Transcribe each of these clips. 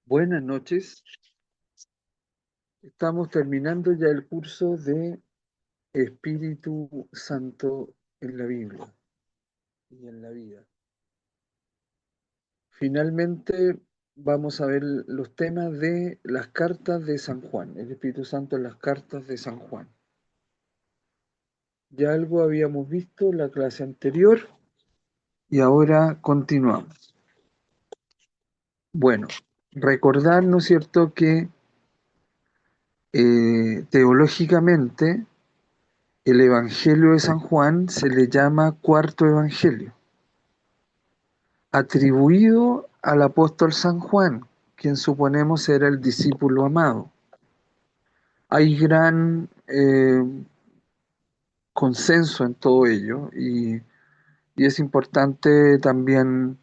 Buenas noches. Estamos terminando ya el curso de Espíritu Santo en la Biblia y en la vida. Finalmente vamos a ver los temas de las cartas de San Juan, el Espíritu Santo en las cartas de San Juan. Ya algo habíamos visto en la clase anterior y ahora continuamos. Bueno, recordar, ¿no es cierto?, que teológicamente el Evangelio de San Juan se le llama cuarto Evangelio, atribuido al apóstol San Juan, quien suponemos era el discípulo amado. Hay gran consenso en todo ello y es importante también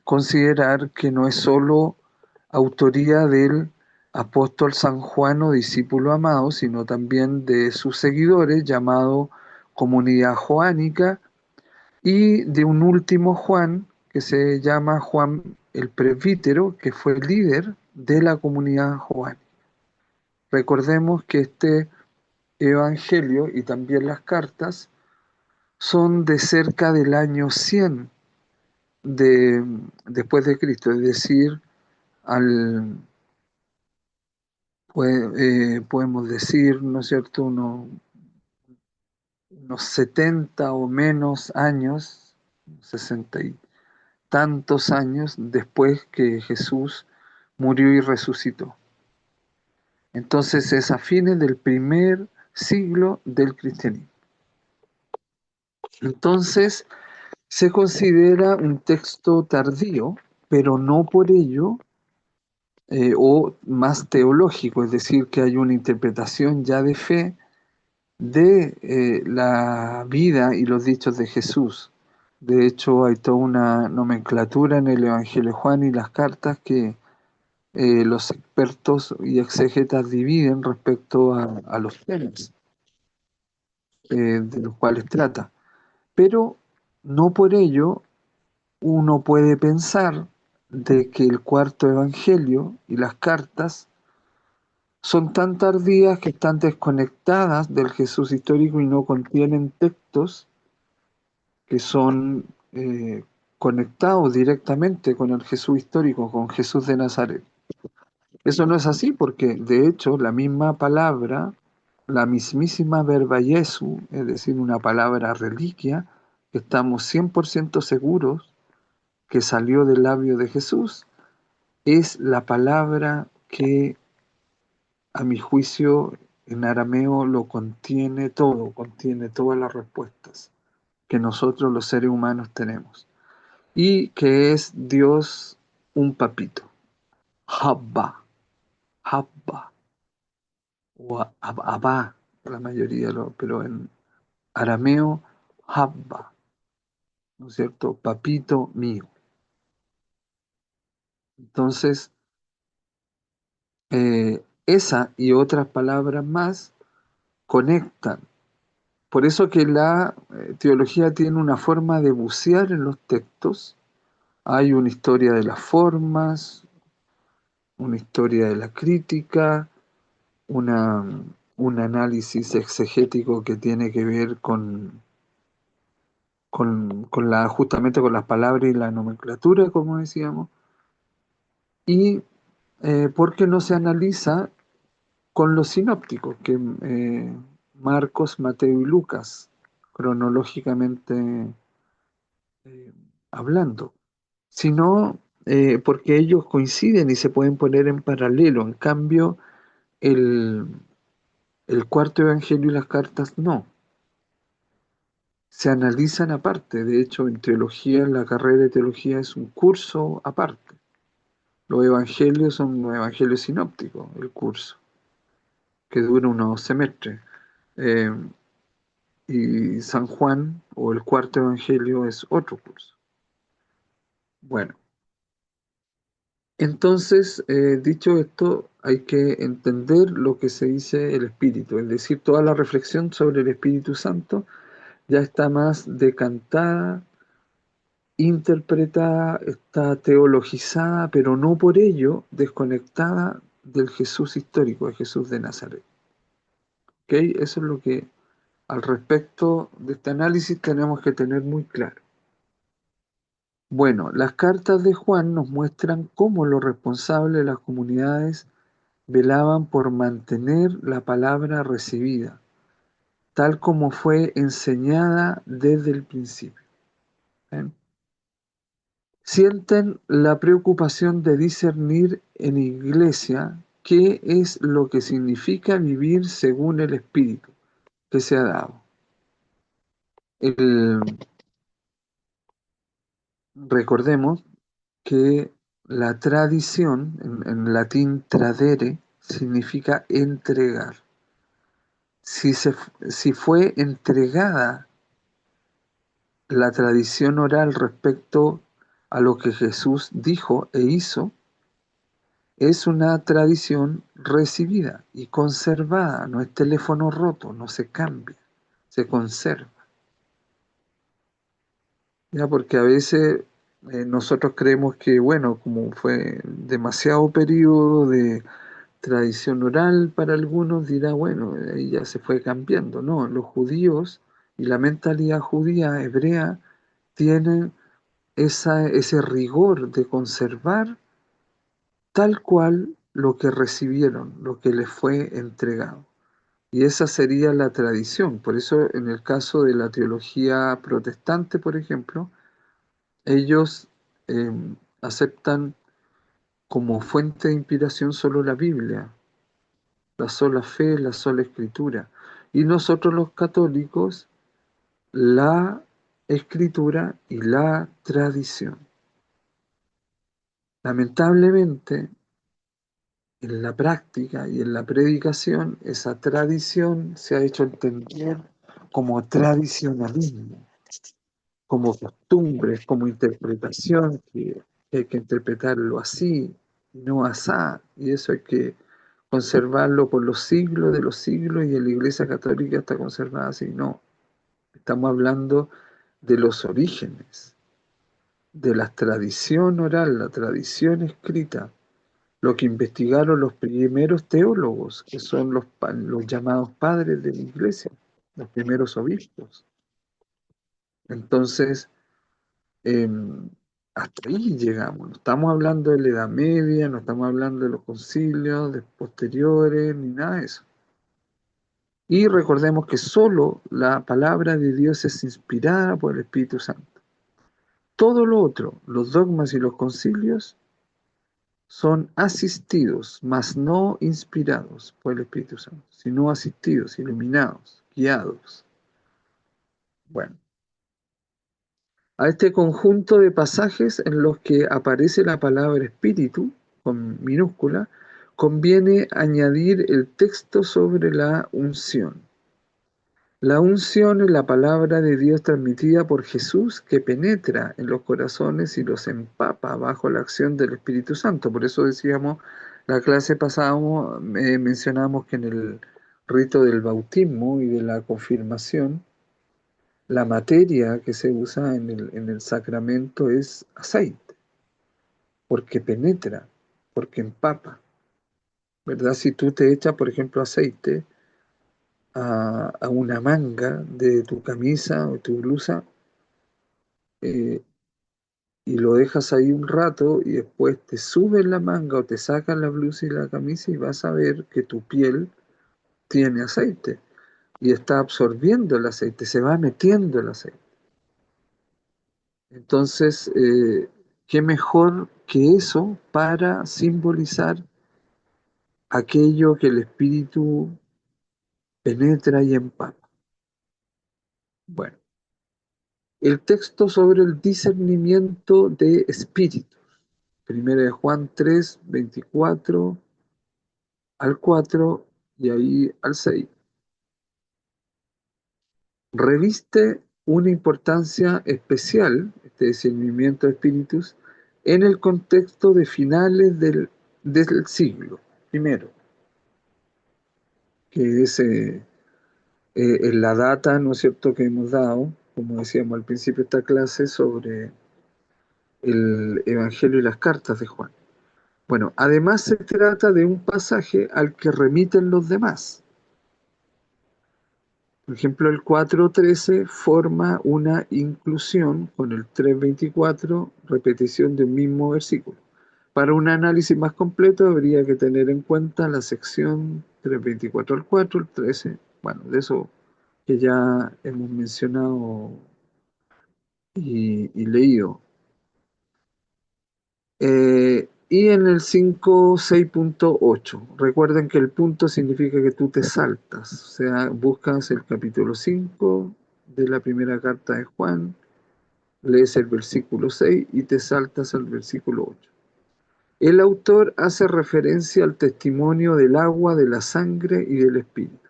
considerar que no es solo autoría del apóstol San Juan o discípulo amado, sino también de sus seguidores, llamado comunidad joánica, y de un último Juan, que se llama Juan el Presbítero, que fue el líder de la comunidad joánica. Recordemos que este evangelio y también las cartas son de cerca del año 100 después de Cristo, es decir, al, podemos decir, ¿no es cierto?, unos 70 o menos años, 60 y tantos años después que Jesús murió y resucitó. Entonces es a fines del primer siglo del cristianismo. Entonces se considera un texto tardío, pero no por ello, o más teológico, es decir, que hay una interpretación ya de fe de la vida y los dichos de Jesús. De hecho, hay toda una nomenclatura en el Evangelio de Juan y las cartas que los expertos y exégetas dividen respecto a los temas de los cuales trata. Pero no por ello uno puede pensar de que el cuarto evangelio y las cartas son tan tardías que están desconectadas del Jesús histórico y no contienen textos que son conectados directamente con el Jesús histórico, con Jesús de Nazaret. Eso no es así porque, de hecho, la misma palabra, la mismísima verba Jesu, es decir, una palabra reliquia, estamos 100% seguros que salió del labio de Jesús, es la palabra que, a mi juicio, en arameo lo contiene todas las respuestas que nosotros los seres humanos tenemos. Y que es Dios un papito, Habba, Habba. O Abba, la mayoría, pero en arameo, Habba, ¿no es cierto? Papito mío. Entonces, esa y otras palabras más conectan. Por eso que la teología tiene una forma de bucear en los textos. Hay una historia de las formas, una historia de la crítica, una, un análisis exegético que tiene que ver justamente con las palabras y la nomenclatura, como decíamos, y porque no se analiza con los sinópticos, que Marcos, Mateo y Lucas, cronológicamente eh, hablando, sino porque ellos coinciden y se pueden poner en paralelo. En cambio, el, el cuarto evangelio y las cartas no. Se analizan aparte. De hecho, en teología, la carrera de teología es un curso aparte. Los evangelios son los evangelios sinópticos, el curso, que dura unos semestres. Eh, y San Juan, o el cuarto evangelio, es otro curso. Bueno, entonces, dicho esto, hay que entender lo que se dice el Espíritu, es decir, toda la reflexión sobre el Espíritu Santo ya está más decantada, interpretada, está teologizada, pero no por ello desconectada del Jesús histórico, de Jesús de Nazaret. ¿Ok? Eso es lo que al respecto de este análisis tenemos que tener muy claro. Bueno, las cartas de Juan nos muestran cómo los responsables de las comunidades velaban por mantener la palabra recibida, tal como fue enseñada desde el principio. ¿Ven? Sienten la preocupación de discernir en iglesia qué es lo que significa vivir según el Espíritu que se ha dado. El, recordemos que la tradición, en latín tradere, significa entregar. Si, si fue entregada la tradición oral respecto a lo que Jesús dijo e hizo, es una tradición recibida y conservada, no es teléfono roto, no se cambia, se conserva. ¿Ya? Porque a veces nosotros creemos que, bueno, como fue demasiado periodo de tradición oral para algunos, dirá, bueno, ahí ya se fue cambiando. No, los judíos y la mentalidad judía, hebrea, tienen ese rigor de conservar tal cual lo que recibieron, lo que les fue entregado. Y esa sería la tradición. Por eso en el caso de la teología protestante, por ejemplo, ellos eh, aceptan como fuente de inspiración solo la Biblia, la sola fe, la sola escritura. Y nosotros los católicos, la escritura y la tradición. Lamentablemente, en la práctica y en la predicación, esa tradición se ha hecho entender como tradicionalismo, como costumbres, como interpretación, que hay que interpretarlo así, no asá, y eso hay que conservarlo por los siglos de los siglos, y en la Iglesia Católica está conservada así. No, estamos hablando de los orígenes, de la tradición oral, la tradición escrita, lo que investigaron los primeros teólogos, que son los llamados padres de la Iglesia, los primeros obispos. Entonces, eh, hasta ahí llegamos. No estamos hablando de la Edad Media, no estamos hablando de los concilios de posteriores, ni nada de eso. Y recordemos que solo la palabra de Dios es inspirada por el Espíritu Santo. Todo lo otro, los dogmas y los concilios, son asistidos, mas no inspirados por el Espíritu Santo, sino asistidos, iluminados, guiados. Bueno, a este conjunto de pasajes en los que aparece la palabra espíritu, con minúscula, conviene añadir el texto sobre la unción. La unción es la palabra de Dios transmitida por Jesús que penetra en los corazones y los empapa bajo la acción del Espíritu Santo. Por eso decíamos, la clase pasada mencionamos que en el rito del bautismo y de la confirmación, la materia que se usa en el sacramento es aceite, porque penetra, porque empapa, ¿verdad? Si tú te echas, por ejemplo, aceite a una manga de tu camisa o tu blusa, eh, y lo dejas ahí un rato y después te subes la manga o te sacas la blusa y la camisa y vas a ver que tu piel tiene aceite y está absorbiendo el aceite, se va metiendo el aceite. Entonces, ¿qué mejor que eso para simbolizar aquello que el espíritu penetra y empapa? Bueno, el texto sobre el discernimiento de espíritus. Primera de Juan 3, 24 al 4 y ahí al 6. Reviste una importancia especial, este discernimiento de espíritus, en el contexto de finales del siglo primero, que es en la data, ¿no es cierto?, que hemos dado, como decíamos al principio de esta clase, sobre el Evangelio y las cartas de Juan. Bueno, además se trata de un pasaje al que remiten los demás. Por ejemplo, el 4.13 forma una inclusión con el 3.24, repetición de un mismo versículo. Para un análisis más completo habría que tener en cuenta la sección 3.24 al 4, el 13, bueno, de eso que ya hemos mencionado y leído. Y en el 5.6.8, recuerden que el punto significa que tú te saltas, o sea, buscas el capítulo 5 de la primera carta de Juan, lees el versículo 6 y te saltas al versículo 8. El autor hace referencia al testimonio del agua, de la sangre y del espíritu.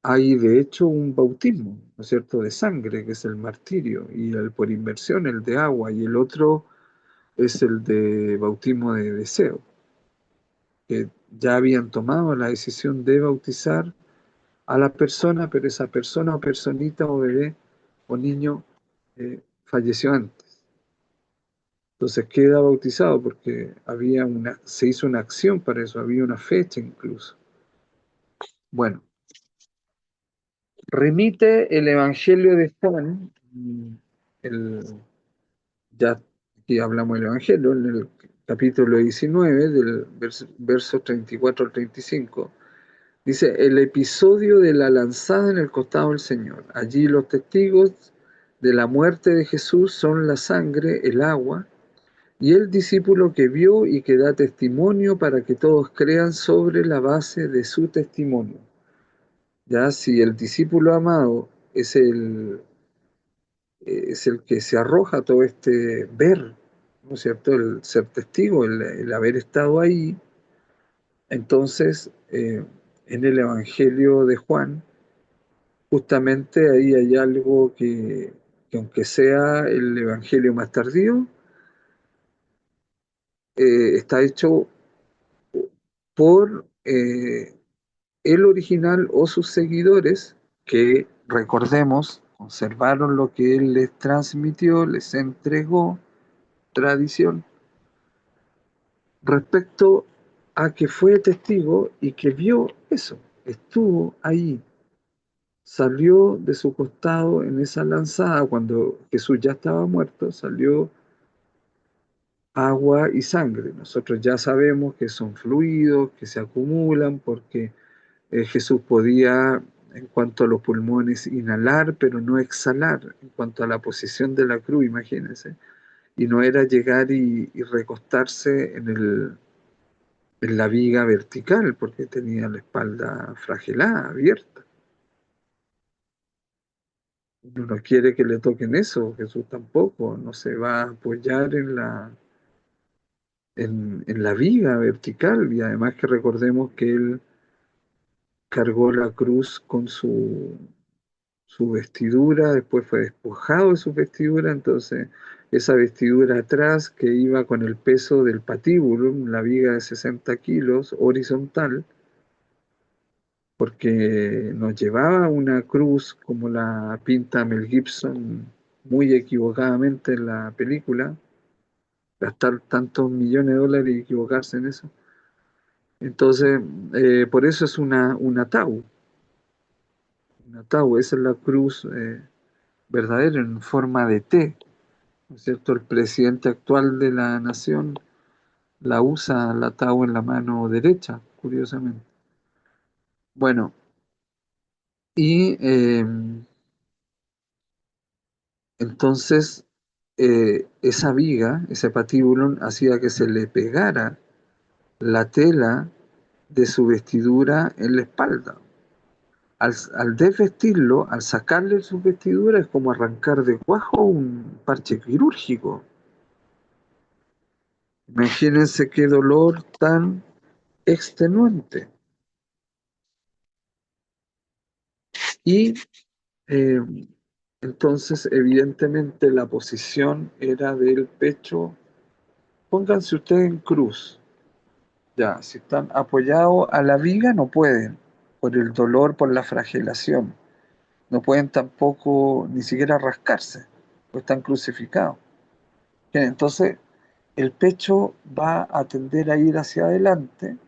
Hay de hecho un bautismo, ¿no es cierto?, de sangre, que es el martirio, y el por inmersión, el de agua, y el otro es el de bautismo de deseo, que ya habían tomado la decisión de bautizar a la persona, pero esa persona o personita o bebé o niño falleció antes. Entonces queda bautizado porque se hizo una acción para eso, había una fecha incluso. Bueno, remite el Evangelio de Juan, el, ya aquí hablamos del Evangelio, en el capítulo 19, del verso 34 al 35, dice, el episodio de la lanzada en el costado del Señor. Allí los testigos de la muerte de Jesús son la sangre, el agua, y el discípulo que vio y que da testimonio para que todos crean sobre la base de su testimonio. Ya si el discípulo amado es el que se arroja a todo este ver, ¿no es cierto?, el ser testigo, el haber estado ahí, entonces en el Evangelio de Juan, justamente ahí hay algo que aunque sea el Evangelio más tardío, está hecho por el original o sus seguidores que, recordemos, conservaron lo que él les transmitió, les entregó, tradición, respecto a que fue testigo y que vio eso, estuvo ahí, salió de su costado en esa lanzada cuando Jesús ya estaba muerto, salió agua y sangre. Nosotros ya sabemos que son fluidos, que se acumulan porque Jesús podía, en cuanto a los pulmones, inhalar, pero no exhalar, en cuanto a la posición de la cruz, imagínense. Y no era llegar y recostarse en la viga vertical, porque tenía la espalda fragelada, abierta. Uno no quiere que le toquen eso, Jesús tampoco, no se va a apoyar en la viga vertical, y además que recordemos que él cargó la cruz con su vestidura, después fue despojado de su vestidura, entonces esa vestidura atrás que iba con el peso del patíbulo, la viga de 60 kilos, horizontal, porque nos llevaba una cruz como la pinta Mel Gibson muy equivocadamente en la película, gastar tantos millones de dólares y equivocarse en eso. Entonces, por eso es una tau, esa es la cruz verdadera en forma de T, ¿no es cierto? El presidente actual de la nación la usa la tau en la mano derecha, curiosamente. Bueno, y entonces esa viga, ese patíbulo, hacía que se le pegara la tela de su vestidura en la espalda. Al desvestirlo, al sacarle su vestidura, es como arrancar de cuajo un parche quirúrgico. Imagínense qué dolor tan extenuante. Y eh, entonces, evidentemente, la posición era del pecho. Pónganse ustedes en cruz. Ya, si están apoyados a la viga, no pueden. por el dolor, por la flagelación. No pueden tampoco ni siquiera rascarse, pues están crucificados. Bien, entonces, el pecho va a tender a ir hacia adelante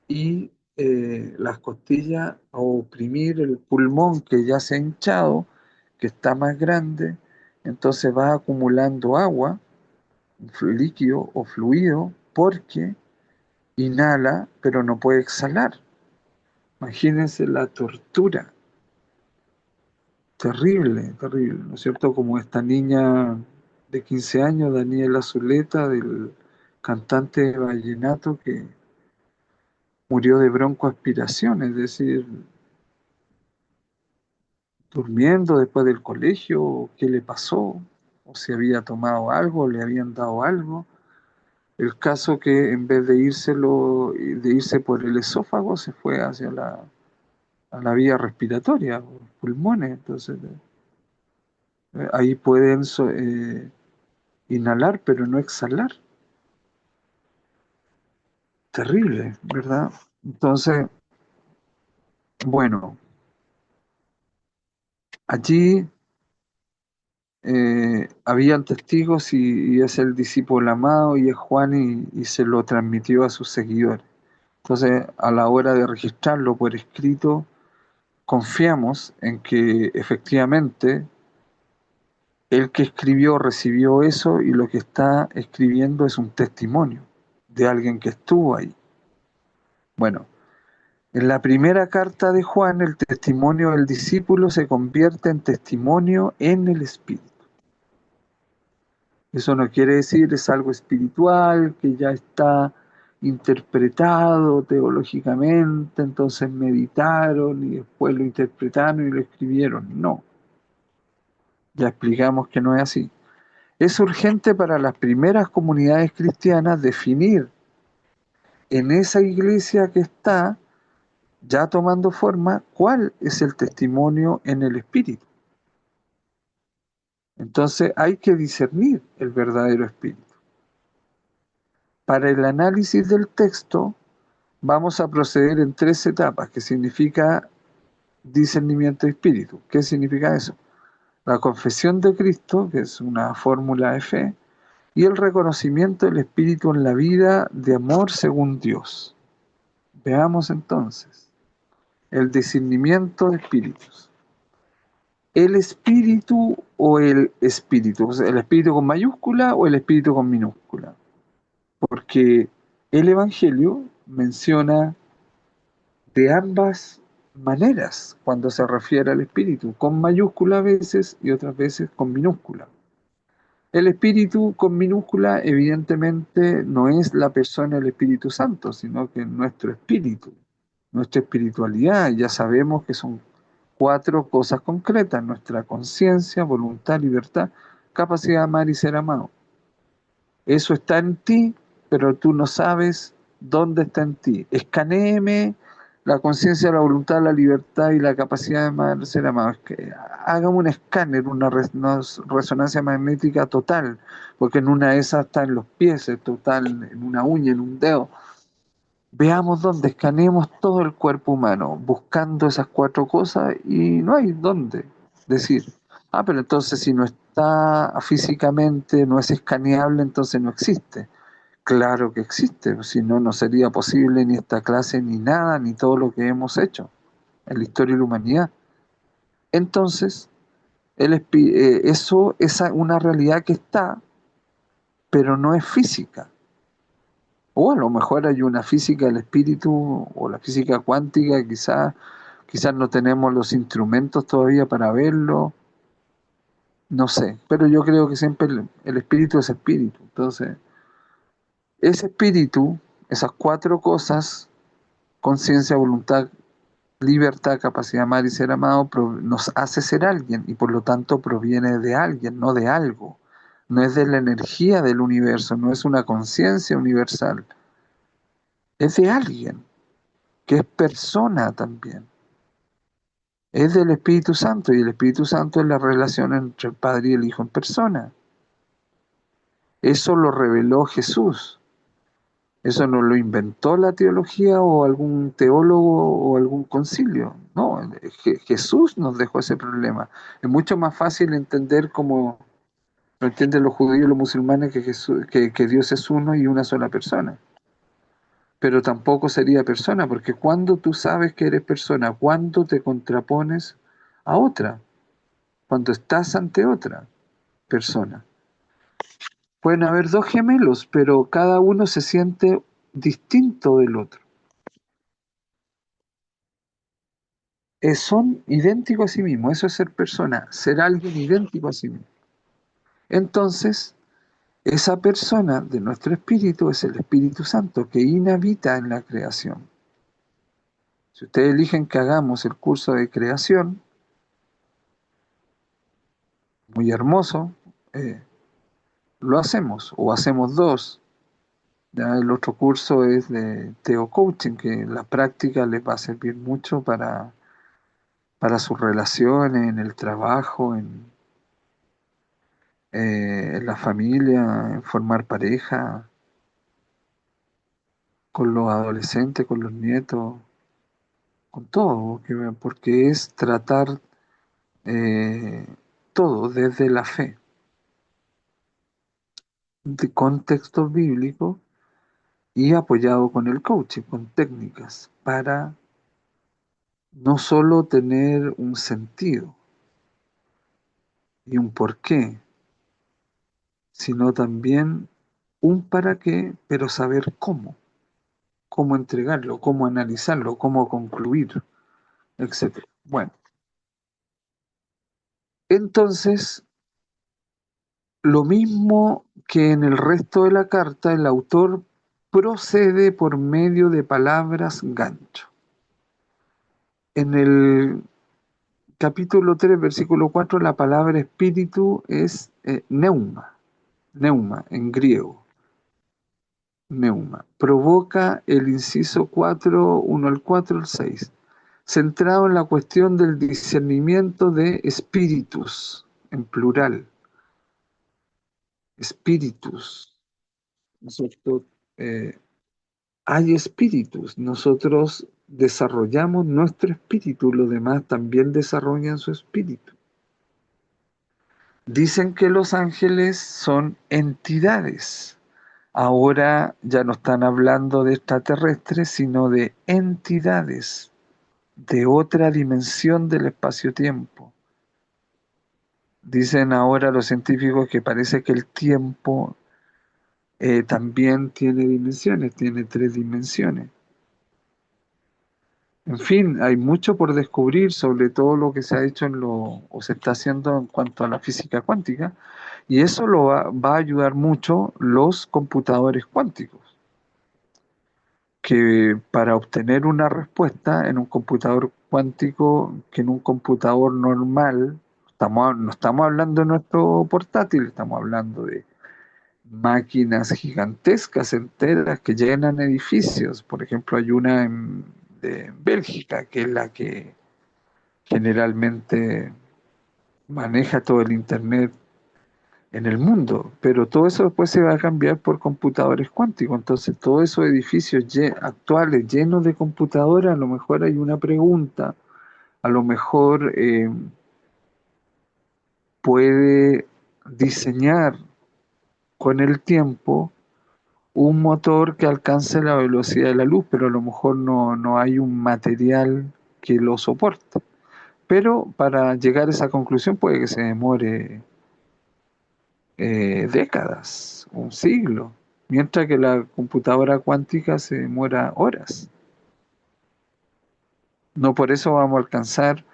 y las costillas a oprimir el pulmón que ya se ha hinchado, que está más grande, entonces va acumulando agua, líquido o fluido, porque inhala, pero no puede exhalar. Imagínense la tortura, terrible, terrible, ¿no es cierto? Como esta niña de 15 años, Daniela Zuleta, del cantante de vallenato que murió de broncoaspiración, es decir, durmiendo después del colegio, qué le pasó, o si había tomado algo, le habían dado algo. El caso que en vez de irse por el esófago, se fue hacia a la vía respiratoria, los pulmones. Entonces, ahí pueden inhalar, pero no exhalar. Terrible, ¿verdad? Entonces, bueno, allí habían testigos y es el discípulo amado y es Juan y se lo transmitió a sus seguidores. Entonces, a la hora de registrarlo por escrito, confiamos en que efectivamente el que escribió recibió eso y lo que está escribiendo es un testimonio de alguien que estuvo ahí. Bueno, en la primera carta de Juan, el testimonio del discípulo se convierte en testimonio en el Espíritu. Eso no quiere decir es algo espiritual que ya está interpretado teológicamente, entonces meditaron y después lo interpretaron y lo escribieron. No, ya explicamos que no es así. Es urgente para las primeras comunidades cristianas definir en esa iglesia que está ya tomando forma cuál es el testimonio en el Espíritu. Entonces hay que discernir el verdadero Espíritu. Para el análisis del texto vamos a proceder en 3 etapas, que significa discernimiento de espíritu. ¿Qué significa eso? La confesión de Cristo, que es una fórmula de fe, y el reconocimiento del espíritu en la vida de amor según Dios. Veamos entonces el discernimiento de espíritus. ¿El espíritu o el espíritu? O sea, ¿el espíritu con mayúscula o el espíritu con minúscula? Porque el Evangelio menciona de ambas maneras cuando se refiere al espíritu, con mayúscula a veces y otras veces con minúscula. El espíritu con minúscula evidentemente no es la persona del Espíritu Santo, sino que nuestro espíritu, nuestra espiritualidad. Ya sabemos que son 4 cosas concretas: nuestra conciencia, voluntad, libertad, capacidad de amar y ser amado. Eso está en ti, pero tú no sabes dónde está en ti. Escanéeme la conciencia, la voluntad, la libertad y la capacidad de amar, ser amado. Hágame un escáner, una resonancia magnética total, porque en una de esas está en los pies, total, en una uña, en un dedo. Veamos dónde, escaneemos todo el cuerpo humano, buscando esas 4 cosas y no hay dónde decir. Ah, pero entonces si no está físicamente, no es escaneable, entonces no existe. Claro que existe, si no, no sería posible ni esta clase, ni nada, ni todo lo que hemos hecho en la historia de la humanidad. Entonces, eso es una realidad que está, pero no es física. O a lo mejor hay una física del espíritu o la física cuántica, quizás no tenemos los instrumentos todavía para verlo, no sé, pero yo creo que siempre el espíritu es espíritu. Entonces, ese espíritu, esas 4 cosas, conciencia, voluntad, libertad, capacidad de amar y ser amado, nos hace ser alguien y por lo tanto proviene de alguien, no de algo. No es de la energía del universo, no es una conciencia universal, es de alguien que es persona también. Es del Espíritu Santo y el Espíritu Santo es la relación entre el Padre y el Hijo en persona. Eso lo reveló Jesús. Eso no lo inventó la teología o algún teólogo o algún concilio. No, Jesús nos dejó ese problema. Es mucho más fácil entender como lo entienden los judíos y los musulmanes que, que Dios es uno y una sola persona. Pero tampoco sería persona, porque cuando tú sabes que eres persona, cuando te contrapones a otra, cuando estás ante otra persona. Pueden haber dos gemelos, pero cada uno se siente distinto del otro. Son idénticos a sí mismos, eso es ser persona, ser alguien idéntico a sí mismo. Entonces, esa persona de nuestro espíritu es el Espíritu Santo que inhabita en la creación. Si ustedes eligen que hagamos el curso de creación, muy hermoso, eh, lo hacemos, o hacemos dos. Ya el otro curso es de Teo Coaching, que la práctica les va a servir mucho para sus relaciones, en el trabajo, en la familia, en formar pareja, con los adolescentes, con los nietos, con todo, porque es tratar eh, todo desde la fe, de contexto bíblico y apoyado con el coaching, con técnicas, para no solo tener un sentido y un porqué, sino también un para qué, pero saber cómo entregarlo, cómo analizarlo, cómo concluir, etcétera. Bueno, entonces, lo mismo que en el resto de la carta, el autor procede por medio de palabras gancho. En el capítulo 3 versículo 4 la palabra espíritu es neuma, neuma en griego, neuma. Provoca el inciso 4 1 al 4 al 6 centrado en la cuestión del discernimiento de espíritus, en plural, espíritus, ¿no es cierto? Eh, Hay espíritus, nosotros desarrollamos nuestro espíritu, los demás también desarrollan su espíritu. Dicen que los ángeles son entidades. Ahora ya no están hablando de extraterrestres, sino de entidades de otra dimensión del espacio-tiempo. Dicen ahora los científicos que parece que el tiempo también tiene dimensiones, tiene tres dimensiones. En fin, hay mucho por descubrir sobre todo lo que se ha hecho o se está haciendo en cuanto a la física cuántica, y eso va a ayudar mucho los computadores cuánticos, que para obtener una respuesta en un computador cuántico que en un computador normal, no estamos hablando de nuestro portátil, estamos hablando de máquinas gigantescas enteras que llenan edificios. Por ejemplo, hay una de Bélgica, que es la que generalmente maneja todo el Internet en el mundo, pero todo eso después se va a cambiar por computadores cuánticos. Entonces, todos esos edificios actuales llenos de computadoras, a lo mejor hay una pregunta, a lo mejor puede diseñar con el tiempo un motor que alcance la velocidad de la luz, pero a lo mejor no hay un material que lo soporte. Pero para llegar a esa conclusión puede que se demore décadas, un siglo, mientras que la computadora cuántica se demora horas. No por eso vamos a alcanzar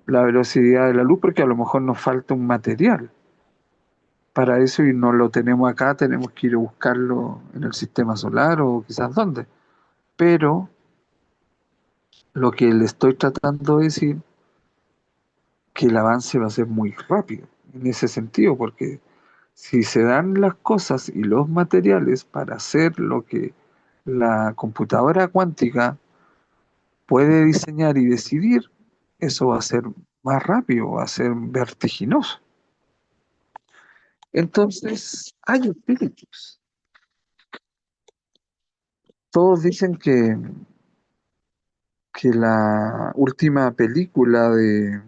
la velocidad de la luz, porque a lo mejor nos falta un material para eso y no lo tenemos acá, tenemos que ir a buscarlo en el sistema solar o quizás dónde. Pero lo que le estoy tratando de decir que el avance va a ser muy rápido en ese sentido, porque si se dan las cosas y los materiales para hacer lo que la computadora cuántica puede diseñar y decidir, eso va a ser más rápido, va a ser vertiginoso. Entonces, hay espíritus. todos dicen que la última película de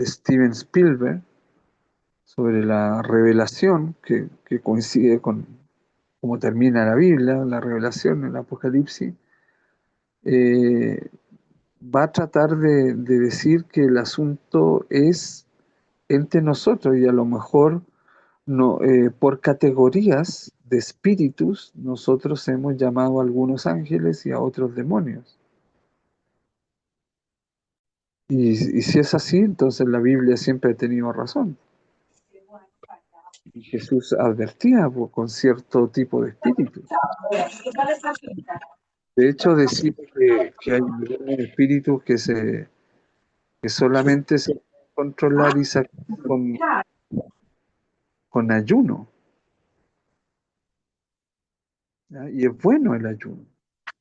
Steven Spielberg sobre la revelación, que coincide con cómo termina la Biblia, la revelación, el Apocalipsis, eh, va a tratar de decir que el asunto es entre nosotros y a lo mejor no, por categorías de espíritus nosotros hemos llamado a algunos ángeles y a otros demonios. Y si es así, entonces la Biblia siempre ha tenido razón. Y Jesús advertía con cierto tipo de espíritu. De hecho, decía que hay algunos espíritus que solamente se pueden controlar y sacar con ayuno. ¿Ya? Y es bueno el ayuno.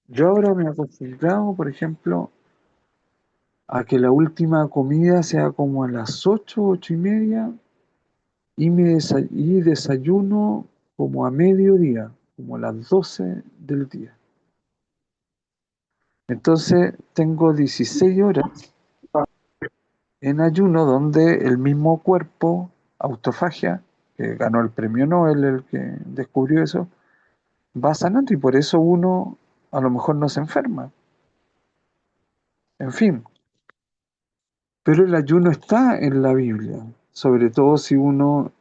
Yo ahora me he acostumbrado, por ejemplo, a que la última comida sea como a las 8, 8:30 y desayuno como a mediodía, como a las 12 del día. Entonces tengo 16 horas en ayuno donde el mismo cuerpo, autofagia, que ganó el premio Nobel, el que descubrió eso, va sanando y por eso uno a lo mejor no se enferma. En fin, pero el ayuno está en la Biblia, sobre todo si uno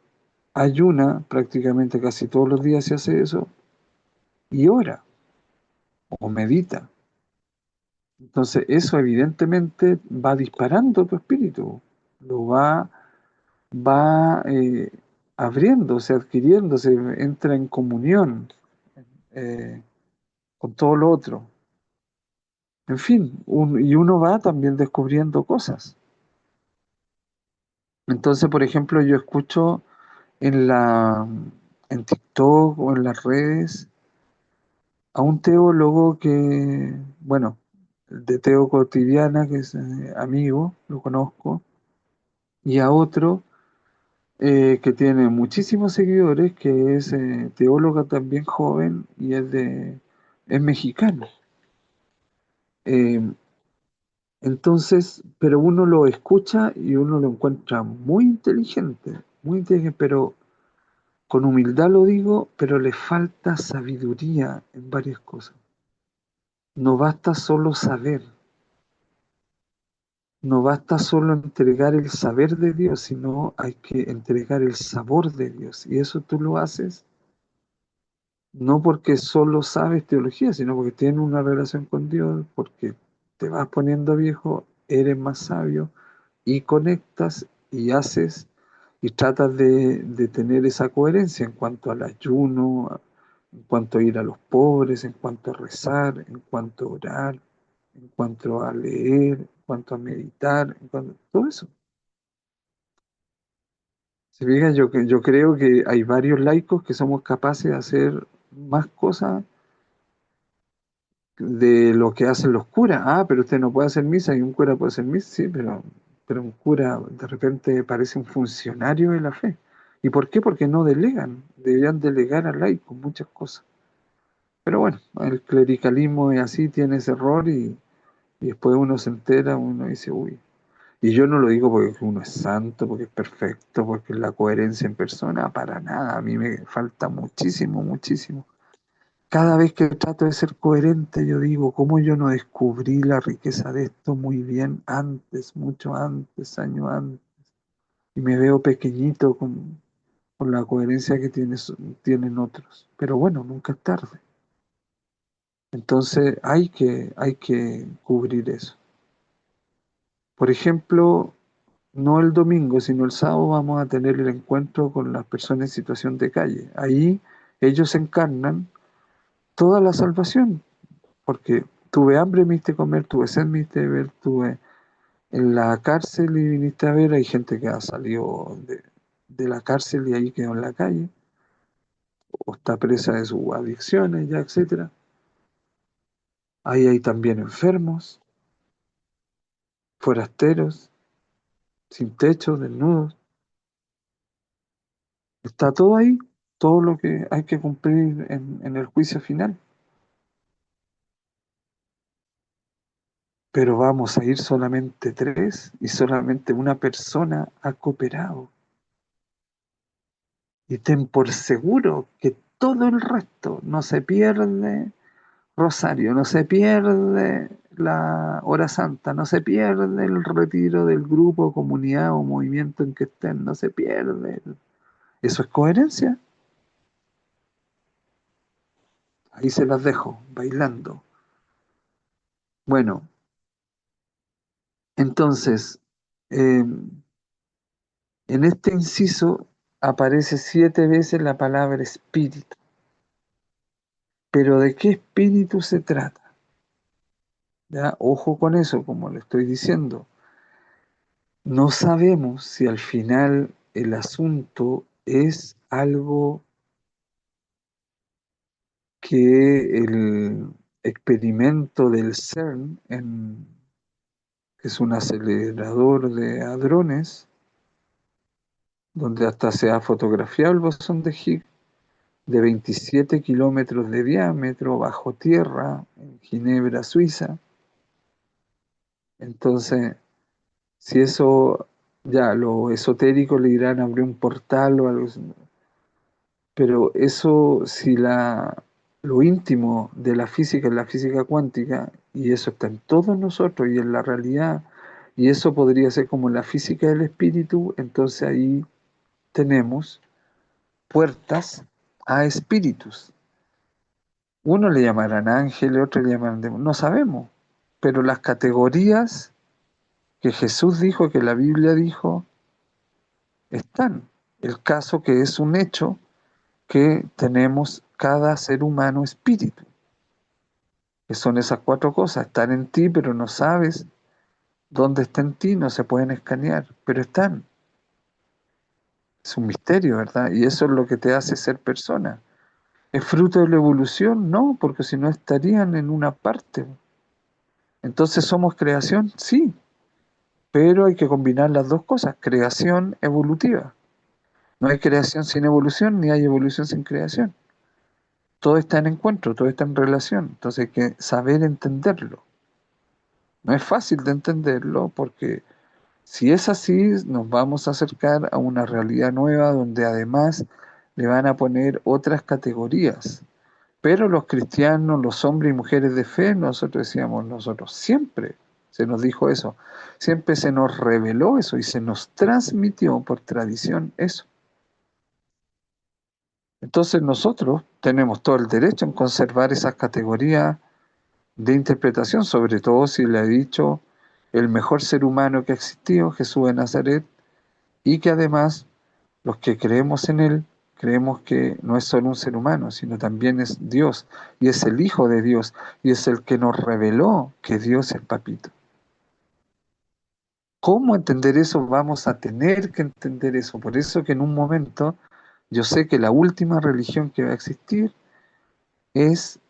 ayuna prácticamente casi todos los días se hace eso y ora o medita. Entonces eso evidentemente va disparando tu espíritu, lo va abriéndose, adquiriéndose, entra en comunión eh, con todo lo otro. En fin, y uno va también descubriendo cosas. Entonces, por ejemplo, yo escucho en en TikTok o en las redes a un teólogo que, bueno, de Teo Cotidiana, que es amigo, lo conozco, y a otro que tiene muchísimos seguidores, que es teóloga también joven y es mexicano. Eh, entonces, pero uno lo escucha y uno lo encuentra muy inteligente, pero con humildad lo digo, pero le falta sabiduría en varias cosas. No basta solo saber, no basta solo entregar el saber de Dios, sino hay que entregar el sabor de Dios. Y eso tú lo haces no porque solo sabes teología, sino porque tienes una relación con Dios, porque te vas poniendo viejo, eres más sabio y conectas y haces y tratas de tener esa coherencia en cuanto al ayuno, en cuanto a ir a los pobres, en cuanto a rezar, en cuanto a orar, en cuanto a leer, en cuanto a meditar, en cuanto todo eso. Si fijas, yo creo que hay varios laicos que somos capaces de hacer más cosas de lo que hacen los curas. Ah, pero usted no puede hacer misa y un cura puede hacer misa, sí, pero un cura de repente parece un funcionario de la fe. ¿Y por qué? Porque no delegan. Deberían delegar al laico muchas cosas. Pero bueno, el clericalismo es así, tiene ese error y después uno se entera, uno dice, uy. Y yo no lo digo porque uno es santo, porque es perfecto, porque es la coherencia en persona, para nada. A mí me falta muchísimo, muchísimo. Cada vez que trato de ser coherente, yo digo, ¿cómo yo no descubrí la riqueza de esto muy bien antes, mucho antes, años antes? Y me veo pequeñito con la coherencia que tienen otros. Pero bueno, nunca es tarde. Entonces hay que cubrir eso. Por ejemplo, no el domingo, sino el sábado vamos a tener el encuentro con las personas en situación de calle. Ahí ellos encarnan toda la salvación, porque tuve hambre, me diste comer, tuve sed, me diste beber, tuve en la cárcel y viniste a ver, hay gente que ha salido de la cárcel y ahí quedó en la calle, o está presa de sus adicciones, ya, etcétera. Ahí hay también enfermos, forasteros, sin techo, desnudos. Está todo ahí, todo lo que hay que cumplir en el juicio final. pero vamos a ir solamente tres y solamente una persona ha cooperado. Y ten por seguro que todo el resto no se pierde Rosario, no se pierde la hora santa, no se pierde el retiro del grupo, comunidad o movimiento en que estén, no se pierde. Eso es coherencia. Ahí se las dejo, bailando. Bueno, entonces, eh, en este inciso aparece 7 veces la palabra espíritu. Pero ¿de qué espíritu se trata? ¿Ya? Ojo con eso, como le estoy diciendo. No sabemos si al final el asunto es algo que el experimento del CERN, que es un acelerador de hadrones, donde hasta se ha fotografiado el bosón de Higgs, de 27 kilómetros de diámetro, bajo tierra, en Ginebra, Suiza. Entonces, si eso, ya, lo esotérico le dirán abrió un portal o algo así, pero eso, si lo íntimo de la física es la física cuántica, y eso está en todos nosotros y en la realidad, y eso podría ser como la física del espíritu, entonces ahí tenemos puertas a espíritus. Uno le llamarán ángeles, otro le llamarán demonios, no sabemos, pero las categorías que Jesús dijo, que la Biblia dijo, están. El caso que es un hecho que tenemos cada ser humano espíritu, que son esas 4 cosas, están en ti, pero no sabes dónde está en ti, no se pueden escanear, pero están. Es un misterio, ¿verdad? Y eso es lo que te hace ser persona. ¿Es fruto de la evolución? No, porque si no estarían en una parte. Entonces somos creación, sí, pero hay que combinar las 2 cosas, creación evolutiva. No hay creación sin evolución, ni hay evolución sin creación. Todo está en encuentro, todo está en relación. Entonces hay que saber entenderlo. No es fácil de entenderlo porque si es así, nos vamos a acercar a una realidad nueva donde además le van a poner otras categorías. Pero los cristianos, los hombres y mujeres de fe, nosotros decíamos, nosotros siempre se nos dijo eso, siempre se nos reveló eso y se nos transmitió por tradición eso. Entonces nosotros tenemos todo el derecho en conservar esas categorías de interpretación, sobre todo si le ha dicho el mejor ser humano que ha existido, Jesús de Nazaret, y que además los que creemos en él, creemos que no es solo un ser humano, sino también es Dios, y es el Hijo de Dios, y es el que nos reveló que Dios es Papito. ¿Cómo entender eso? Vamos a tener que entender eso. Por eso que en un momento yo sé que la última religión que va a existir es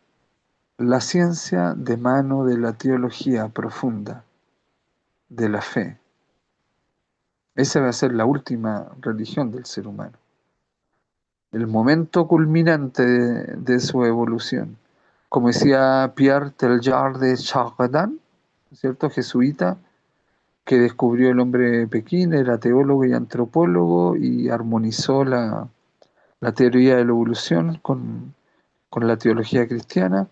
la ciencia de mano de la teología profunda, de la fe. Esa va a ser la última religión del ser humano, el momento culminante de su evolución. Como decía Pierre Teilhard de Chardin, ¿cierto? Jesuita, que descubrió el hombre de Pekín, era teólogo y antropólogo y armonizó la teoría de la evolución con la teología cristiana.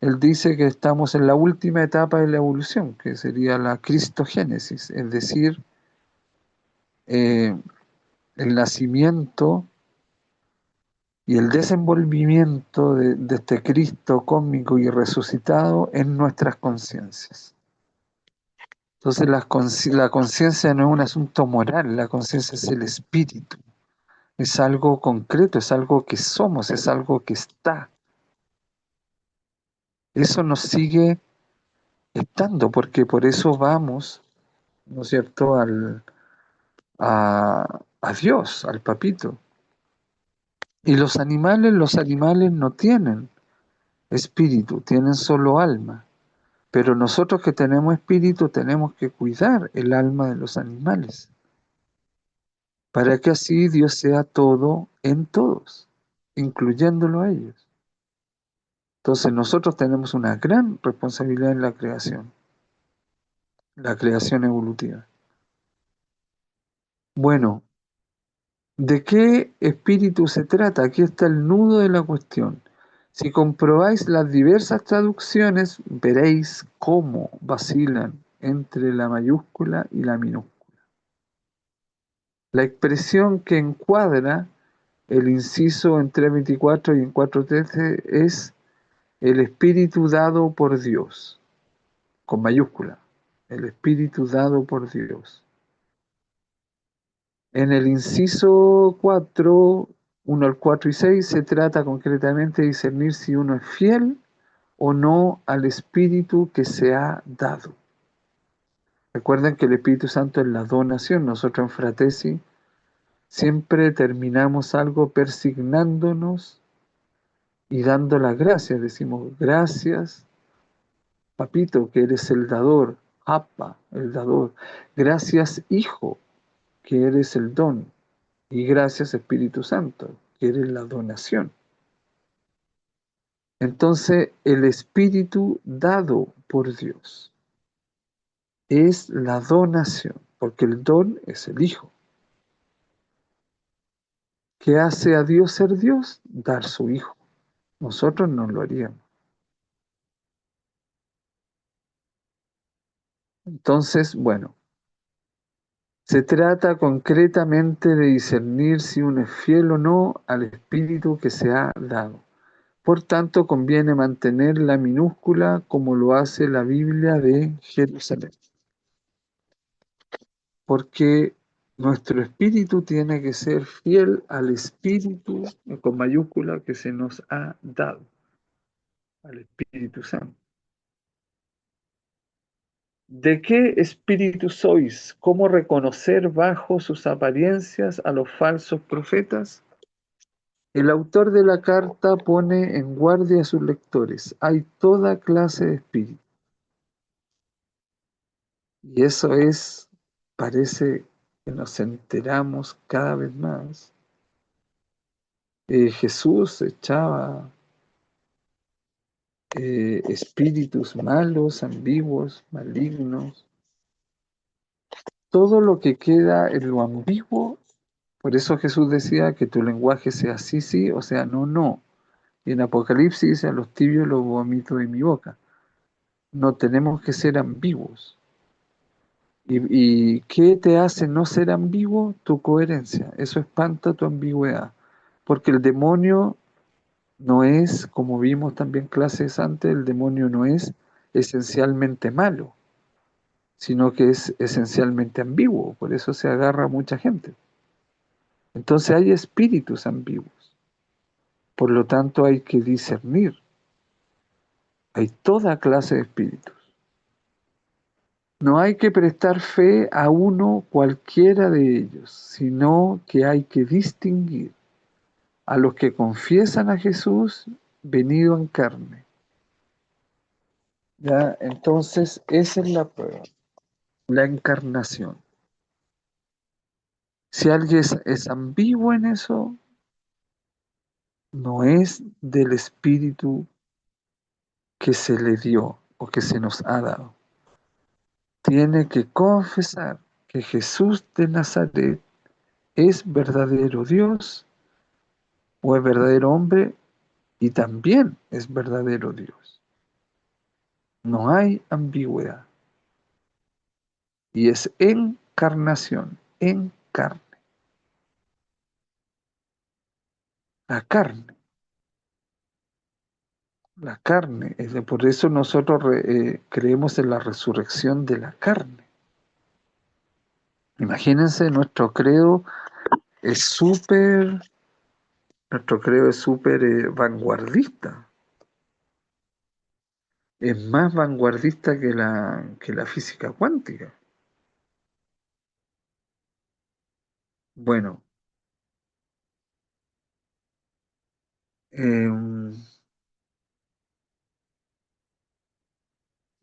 Él dice que estamos en la última etapa de la evolución, que sería la cristogénesis, es decir, eh, el nacimiento y el desenvolvimiento de este Cristo cósmico y resucitado en nuestras conciencias. Entonces la conciencia no es un asunto moral, la conciencia es el espíritu, es algo concreto, es algo que somos, es algo que está. Eso nos sigue estando, porque por eso vamos, ¿no es cierto?, a Dios, al papito. Y los animales no tienen espíritu, tienen solo alma. Pero nosotros que tenemos espíritu tenemos que cuidar el alma de los animales, para que así Dios sea todo en todos, incluyéndolo a ellos. Entonces nosotros tenemos una gran responsabilidad en la creación. la creación evolutiva. Bueno, ¿de qué espíritu se trata? Aquí está el nudo de la cuestión. Si comprobáis las diversas traducciones, veréis cómo vacilan entre la mayúscula y la minúscula. La expresión que encuadra el inciso en 3.24 y en 4.13 es el espíritu dado por Dios, con mayúscula. El espíritu dado por Dios. En el inciso 4, 1 al 4 y 6, se trata concretamente de discernir si uno es fiel o no al Espíritu que se ha dado. Recuerden que el Espíritu Santo es la donación. Nosotros en Fratesi siempre terminamos algo persignándonos y dando las gracias. Decimos, gracias, papito, que eres el dador, Apa, el dador. Gracias, hijo, que eres el don. Y gracias, Espíritu Santo, que eres la donación. Entonces, el Espíritu dado por Dios es la donación, porque el don es el Hijo. ¿Qué hace a Dios ser Dios? Dar su Hijo. Nosotros no lo haríamos. Entonces, bueno, se trata concretamente de discernir si uno es fiel o no al Espíritu que se ha dado. Por tanto, conviene mantener la minúscula como lo hace la Biblia de Jerusalén. Porque nuestro espíritu tiene que ser fiel al espíritu, con mayúscula, que se nos ha dado, al Espíritu Santo. ¿De qué espíritu sois? ¿Cómo reconocer bajo sus apariencias a los falsos profetas? El autor de la carta pone en guardia a sus lectores. Hay toda clase de espíritu. Y eso es, parece que nos enteramos cada vez más. Jesús echaba espíritus malos, ambiguos, malignos, todo lo que queda en lo ambiguo. Por eso Jesús decía que tu lenguaje sea sí, sí, o sea, no, no. Y en Apocalipsis dice, a los tibios los vomito de mi boca. No tenemos que ser ambiguos. ¿Y qué te hace no ser ambiguo? Tu coherencia. Eso espanta tu ambigüedad. Porque el demonio no es, como vimos también clases antes, el demonio no es esencialmente malo, sino que es esencialmente ambiguo, por eso se agarra a mucha gente. Entonces hay espíritus ambiguos, por lo tanto hay que discernir, hay toda clase de espíritus. No hay que prestar fe a uno cualquiera de ellos, sino que hay que distinguir a los que confiesan a Jesús venido en carne. ¿Ya? Entonces, esa es la prueba, la encarnación. Si alguien es ambiguo en eso, no es del espíritu que se le dio o que se nos ha dado. Tiene que confesar que Jesús de Nazaret es verdadero Dios o es verdadero hombre y también es verdadero Dios. No hay ambigüedad. Y es encarnación, en carne. La carne. La carne. Por eso nosotros creemos en la resurrección de la carne. Imagínense, nuestro credo es súper vanguardista. Es más vanguardista que la física cuántica. Bueno, eh,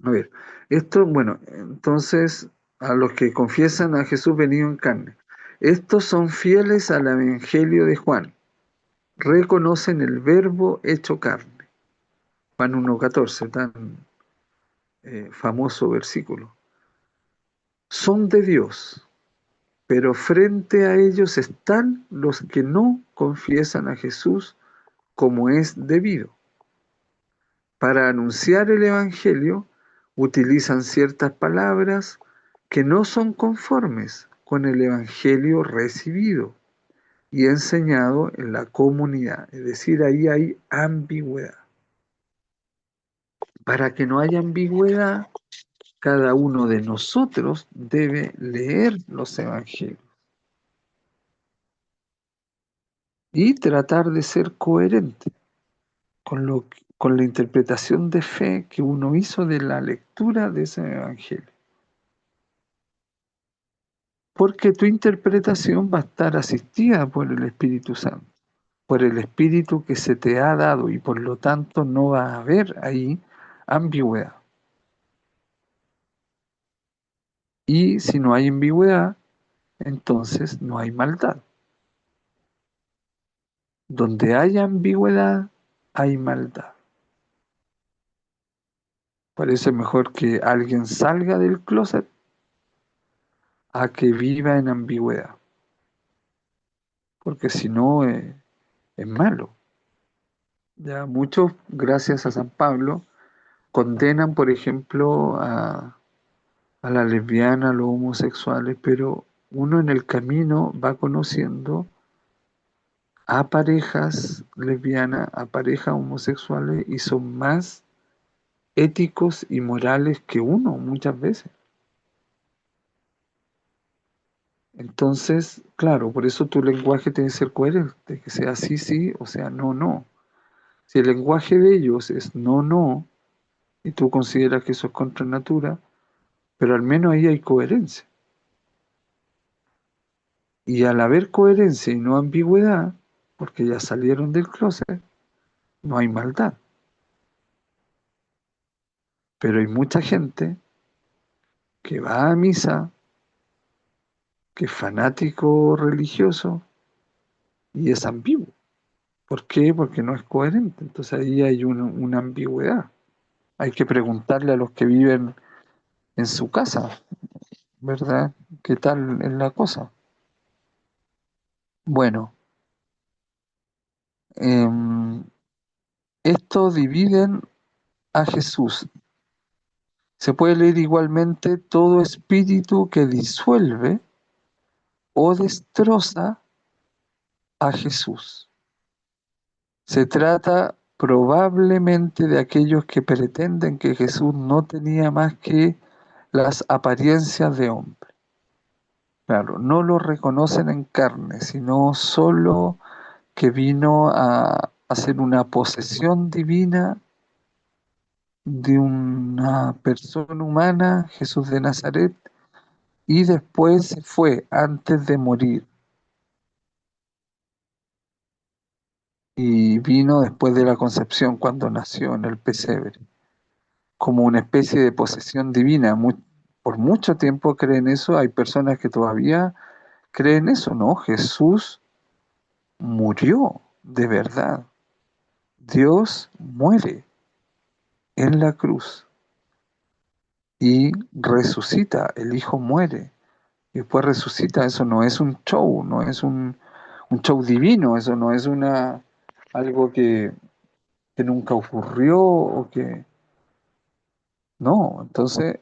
a ver, esto, bueno, entonces a los que confiesan a Jesús venido en carne, estos son fieles al Evangelio de Juan, reconocen el verbo hecho carne. Juan 1.14, tan famoso versículo. son de Dios, pero frente a ellos están los que no confiesan a Jesús como es debido. Para anunciar el Evangelio utilizan ciertas palabras que no son conformes con el Evangelio recibido y enseñado en la comunidad. Es decir, ahí hay ambigüedad. Para que no haya ambigüedad, cada uno de nosotros debe leer los Evangelios y tratar de ser coherente con la interpretación de fe que uno hizo de la lectura de ese Evangelio. Porque tu interpretación va a estar asistida por el Espíritu Santo, por el Espíritu que se te ha dado y por lo tanto no va a haber ahí ambigüedad. Y si no hay ambigüedad, entonces no hay maldad. Donde hay ambigüedad, hay maldad. Por eso es mejor que alguien salga del closet a que viva en ambigüedad, porque si no es malo. Ya muchos, gracias a San Pablo, condenan, por ejemplo, a las lesbianas, a los homosexuales, pero uno en el camino va conociendo a parejas lesbianas, a parejas homosexuales y son más éticos y morales que uno muchas veces. Entonces, claro, por eso tu lenguaje tiene que ser coherente, que sea sí, sí, o sea, no, no. Si el lenguaje de ellos es no, no, y tú consideras que eso es contra natura, pero al menos ahí hay coherencia. Y al haber coherencia y no ambigüedad, porque ya salieron del closet, no hay maldad. Pero hay mucha gente que va a misa, que es fanático religioso y es ambiguo. ¿Por qué? Porque no es coherente. Entonces ahí hay una ambigüedad. Hay que preguntarle a los que viven en su casa, ¿verdad? ¿Qué tal es la cosa? Bueno, em, esto dividen a Jesús. Se puede leer igualmente todo espíritu que disuelve o destroza a Jesús. Se trata probablemente de aquellos que pretenden que Jesús no tenía más que las apariencias de hombre. Claro, no lo reconocen en carne, sino solo que vino a hacer una posesión divina de una persona humana, Jesús de Nazaret, y después se fue antes de morir. Y vino después de la concepción cuando nació en el pesebre, como una especie de posesión divina. Por mucho tiempo creen eso, hay personas que todavía creen eso, ¿no? Jesús murió de verdad. Dios muere en la cruz y resucita, el Hijo muere y después resucita. Eso no es un show, no es un show divino, eso no es algo que nunca ocurrió o que no. Entonces,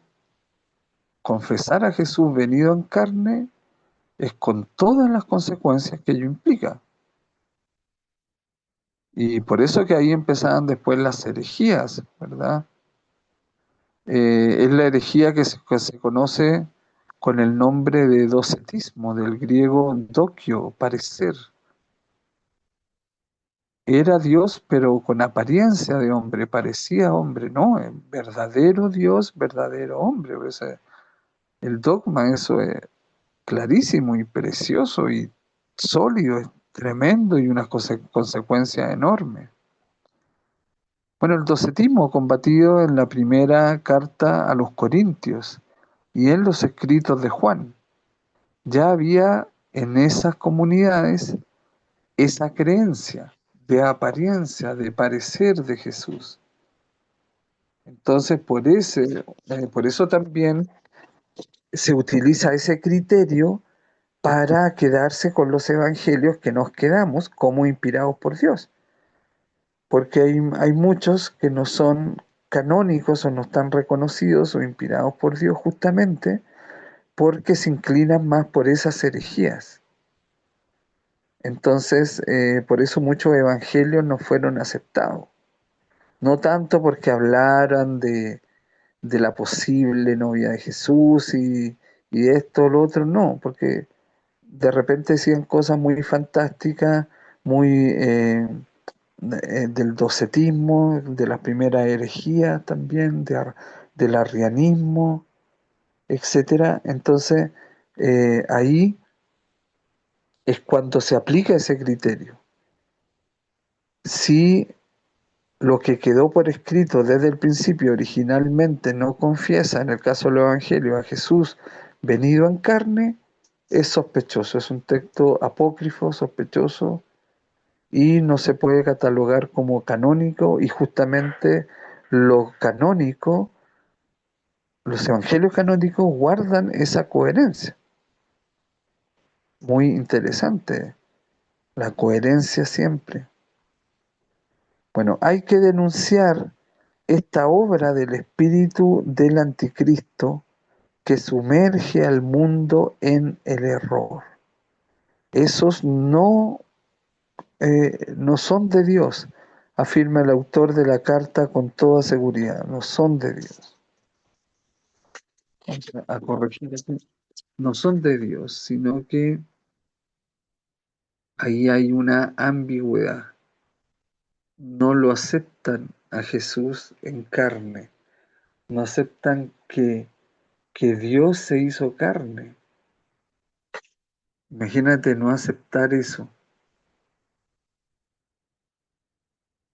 confesar a Jesús venido en carne es con todas las consecuencias que ello implica. Y por eso que ahí empezaban después las herejías, ¿verdad? Es la herejía que se conoce con el nombre de docetismo, del griego dokio, parecer. Era Dios, pero con apariencia de hombre, parecía hombre, ¿no? Verdadero Dios, verdadero hombre. O sea, el dogma, eso es clarísimo y precioso y sólido, es tremendo y una consecuencia enorme. Bueno, el docetismo combatido en la primera carta a los Corintios y en los escritos de Juan. Ya había en esas comunidades esa creencia de apariencia, de parecer de Jesús. Entonces, por eso también se utiliza ese criterio para quedarse con los evangelios que nos quedamos como inspirados por Dios, porque hay muchos que no son canónicos o no están reconocidos o inspirados por Dios justamente porque se inclinan más por esas herejías. Entonces, por eso muchos evangelios no fueron aceptados. No tanto porque hablaran de la posible novia de Jesús y esto o lo otro, no, porque de repente decían cosas muy fantásticas, muy del docetismo, de las primeras herejías también, del arrianismo, etcétera. Entonces, ahí es cuando se aplica ese criterio. Si lo que quedó por escrito desde el principio originalmente no confiesa, en el caso del Evangelio, a Jesús venido en carne, es sospechoso, es un texto apócrifo, sospechoso, y no se puede catalogar como canónico, y justamente lo canónico, los evangelios canónicos guardan esa coherencia. Muy interesante, la coherencia siempre. Bueno, hay que denunciar esta obra del espíritu del anticristo que sumerge al mundo en el error. Esos no son de Dios, afirma el autor de la carta con toda seguridad, no son de Dios. Vamos a corregir aquí. No son de Dios, sino que ahí hay una ambigüedad. No lo aceptan a Jesús en carne, no aceptan que Dios se hizo carne. Imagínate no aceptar eso.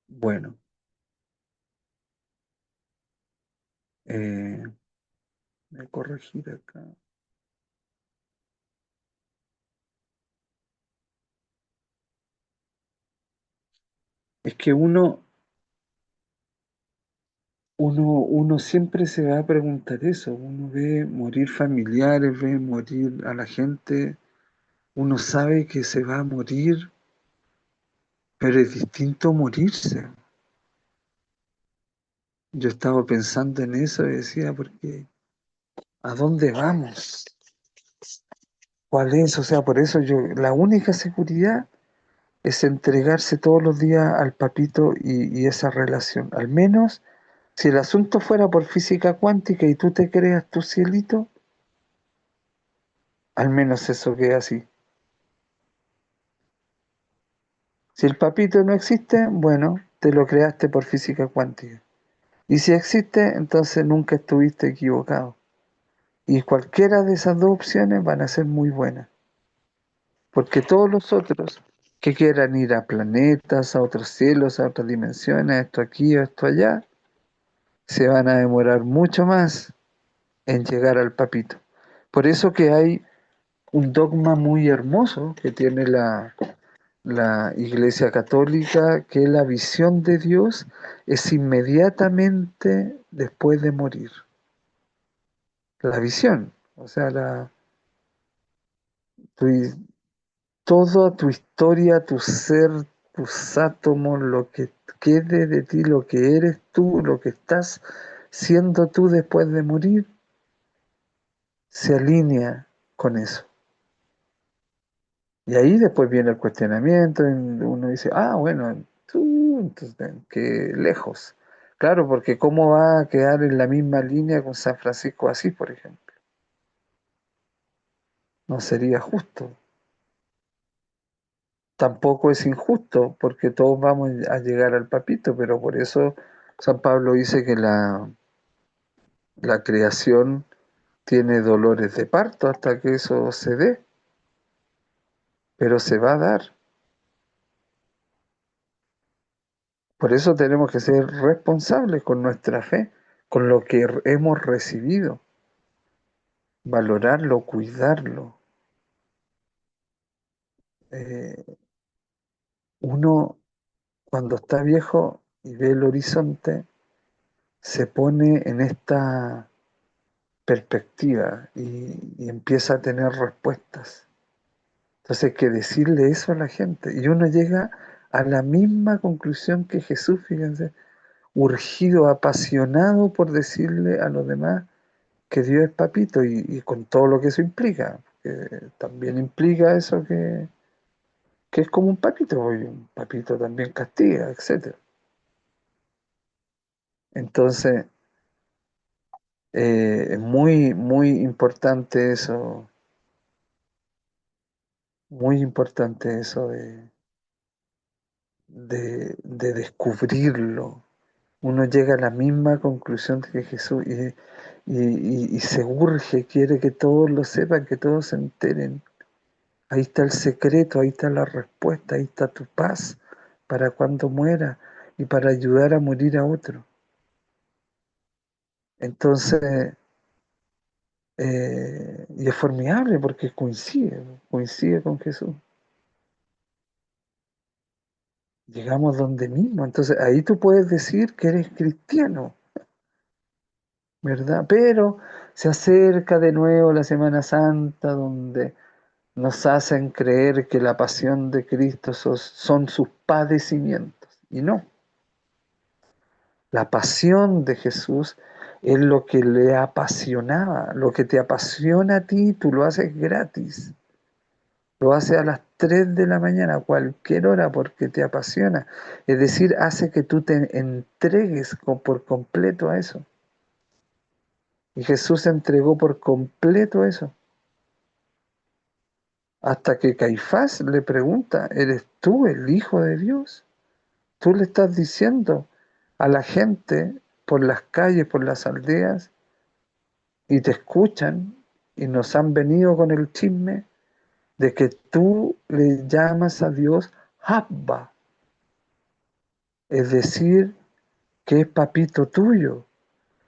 Bueno, eh, voy a corregir acá. Es que uno siempre se va a preguntar eso. Uno ve morir familiares, ve morir a la gente. Uno sabe que se va a morir, pero es distinto morirse. Yo estaba pensando en eso y decía, porque ¿a dónde vamos? ¿Cuál es? O sea, por eso la única seguridad es entregarse todos los días al papito y esa relación. Al menos, si el asunto fuera por física cuántica y tú te creas tu cielito, al menos eso queda así. Si el papito no existe, bueno, te lo creaste por física cuántica. Y si existe, entonces nunca estuviste equivocado. Y cualquiera de esas dos opciones van a ser muy buenas. Porque todos los otros que quieran ir a planetas, a otros cielos, a otras dimensiones, a esto aquí o esto allá, se van a demorar mucho más en llegar al papito. Por eso que hay un dogma muy hermoso que tiene la Iglesia Católica, que la visión de Dios es inmediatamente después de morir. La visión, o sea, tu, toda tu historia, tu ser, tus átomos, lo que quede de ti, lo que eres tú, lo que estás siendo tú después de morir, se alinea con eso. Y ahí después viene el cuestionamiento, y uno dice, ah, bueno, tú, entonces, qué lejos. Claro, porque ¿cómo va a quedar en la misma línea con San Francisco de Asís, por ejemplo? No sería justo. Tampoco es injusto, porque todos vamos a llegar al papito, pero por eso San Pablo dice que la creación tiene dolores de parto hasta que eso se dé, pero se va a dar. Por eso tenemos que ser responsables con nuestra fe, con lo que hemos recibido, valorarlo, cuidarlo. Eh, Uno cuando está viejo y ve el horizonte, se pone en esta perspectiva y empieza a tener respuestas. Entonces hay que decirle eso a la gente. Y uno llega a la misma conclusión que Jesús, fíjense, urgido, apasionado por decirle a los demás que Dios es papito y con todo lo que eso implica. Que también implica eso que es como un papito, y un papito también castiga, etcétera. Entonces, es muy, muy muy importante eso de descubrirlo. Uno llega a la misma conclusión que Jesús y se urge, quiere que todos lo sepan, que todos se enteren. Ahí está el secreto, ahí está la respuesta, ahí está tu paz para cuando muera y para ayudar a morir a otro. Entonces, y es formidable porque coincide con Jesús. Llegamos donde mismo, entonces ahí tú puedes decir que eres cristiano, ¿verdad? Pero se acerca de nuevo la Semana Santa donde nos hacen creer que la pasión de Cristo son sus padecimientos. Y no, la pasión de Jesús es lo que le apasionaba, lo que te apasiona a ti, tú lo haces gratis. Lo hace a las 3 de la mañana, a cualquier hora, porque te apasiona. Es decir, hace que tú te entregues por completo a eso. Y Jesús se entregó por completo a eso. Hasta que Caifás le pregunta, ¿eres tú el Hijo de Dios? Tú le estás diciendo a la gente por las calles, por las aldeas, y te escuchan, y nos han venido con el chisme de que tú le llamas a Dios Abba, es decir, que es papito tuyo.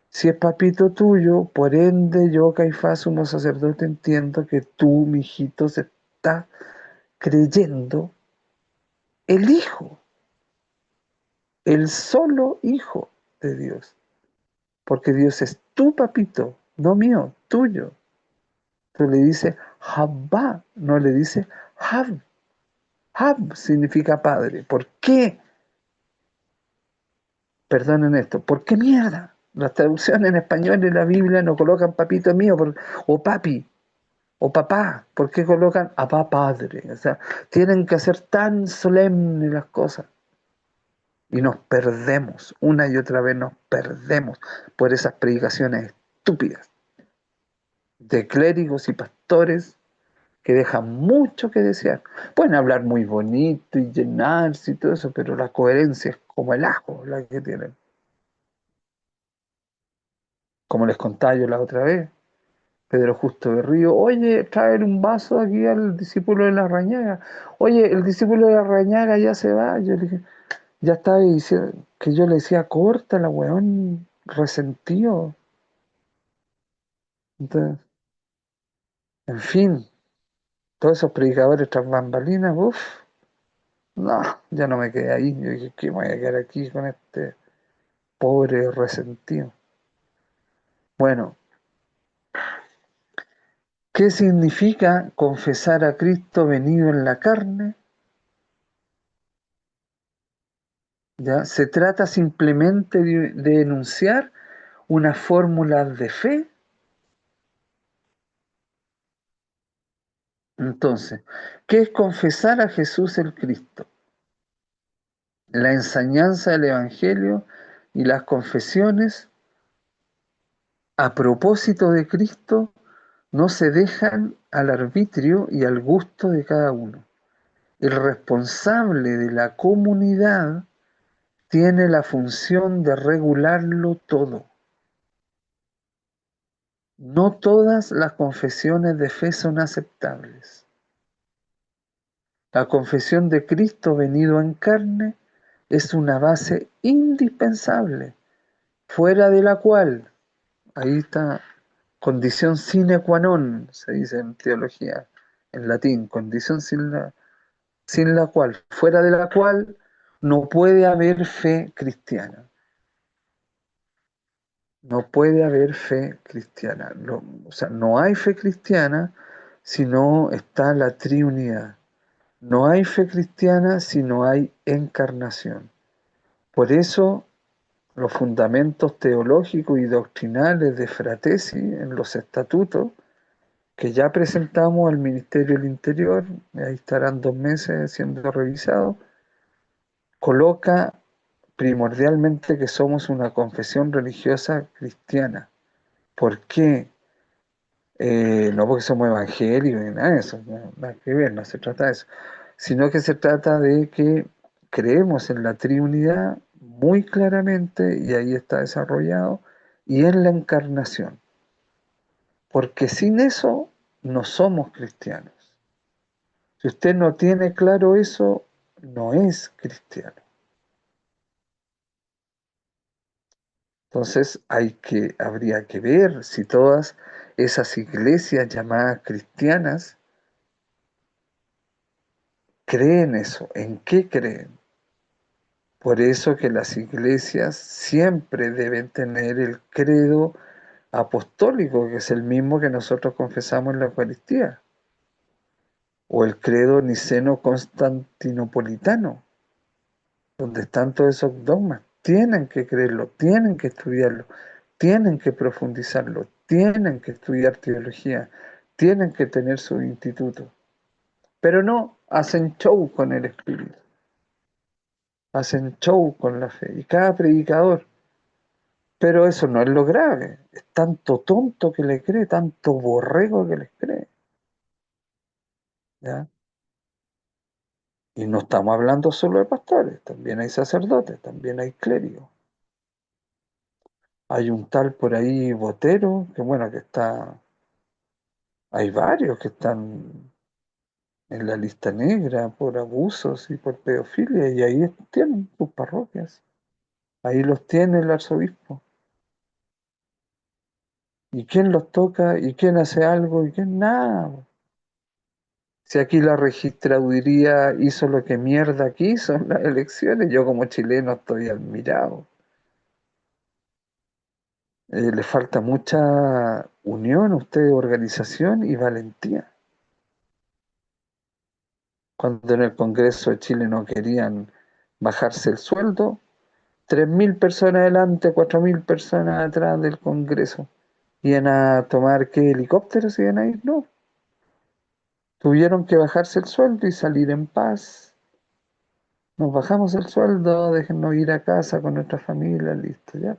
Si es papito tuyo, por ende yo, Caifás, sumo sacerdote, entiendo que tú, mi hijito, se está creyendo el Hijo, el solo Hijo de Dios. Porque Dios es tu papito, no mío, tuyo. Tú le dices Habba, no le dices Hab. Hab significa padre. ¿Por qué? Perdonen esto. ¿Por qué mierda? Las traducciones en español en la Biblia no colocan papito mío o papi o papá. ¿Por qué colocan papá padre? O sea, tienen que hacer tan solemnes las cosas. Y nos perdemos, una y otra vez nos perdemos por esas predicaciones estúpidas de clérigos y pastores que dejan mucho que desear. Pueden hablar muy bonito y llenarse y todo eso, pero la coherencia es como el ajo la que tienen. Como les contaba yo la otra vez, Pedro Justo de Río, oye, traer un vaso aquí al discípulo de la Rañaga. Oye, el discípulo de la Rañaga ya se va. Yo le dije, ya estaba diciendo que yo le decía, corta la weón, resentido. Entonces, en fin, todos esos predicadores tras bambalinas, uff, no, ya no me quedé ahí. Yo dije, ¿qué me voy a quedar aquí con este pobre resentido? Bueno, ¿qué significa confesar a Cristo venido en la carne? ¿Ya? Se trata simplemente de enunciar una fórmula de fe. Entonces, ¿qué es confesar a Jesús el Cristo? La enseñanza del Evangelio y las confesiones a propósito de Cristo no se dejan al arbitrio y al gusto de cada uno. El responsable de la comunidad tiene la función de regularlo todo. No todas las confesiones de fe son aceptables. La confesión de Cristo venido en carne es una base indispensable, fuera de la cual, ahí está, condición sine qua non, se dice en teología, en latín, condición sin la cual, fuera de la cual no puede haber fe cristiana. No puede haber fe cristiana. O sea, no hay fe cristiana si no está la triunidad. No hay fe cristiana si no hay encarnación. Por eso los fundamentos teológicos y doctrinales de Fratesi en los estatutos que ya presentamos al Ministerio del Interior, ahí estarán 2 meses siendo revisados, coloca primordialmente que somos una confesión religiosa cristiana. ¿Por qué? No porque somos evangélicos ni nada de eso, nada que ver, no se trata de eso, sino que se trata de que creemos en la triunidad muy claramente, y ahí está desarrollado, y en la encarnación, porque sin eso no somos cristianos. Si usted no tiene claro eso, no es cristiano. Entonces habría que ver si todas esas iglesias llamadas cristianas creen eso, en qué creen. Por eso que las iglesias siempre deben tener el credo apostólico, que es el mismo que nosotros confesamos en la Eucaristía, o el credo niceno-constantinopolitano, donde están todos esos dogmas. Tienen que creerlo, tienen que estudiarlo, tienen que profundizarlo, tienen que estudiar teología, tienen que tener su instituto. Pero no hacen show con el Espíritu, hacen show con la fe. Y cada predicador, pero eso no es lo grave, es tanto tonto que le cree, tanto borrego que les cree. ¿Ya? Y no estamos hablando solo de pastores, también hay sacerdotes, también hay clérigos. Hay un tal por ahí Botero, que bueno, que está, hay varios que están en la lista negra por abusos y por pedofilia, y ahí tienen sus parroquias, ahí los tiene el arzobispo. ¿Y quién los toca? ¿Y quién hace algo? ¿Y quién nada? Si aquí la registraduría hizo lo que mierda quiso en las elecciones, yo como chileno estoy admirado. Le falta mucha unión a ustedes, organización y valentía. Cuando en el Congreso de Chile no querían bajarse el sueldo, 3.000 personas adelante, 4.000 personas atrás del Congreso. ¿Iban a tomar qué helicópteros iban a ir? No. Tuvieron que bajarse el sueldo y salir en paz. Nos bajamos el sueldo, déjennos ir a casa con nuestra familia, listo, ya.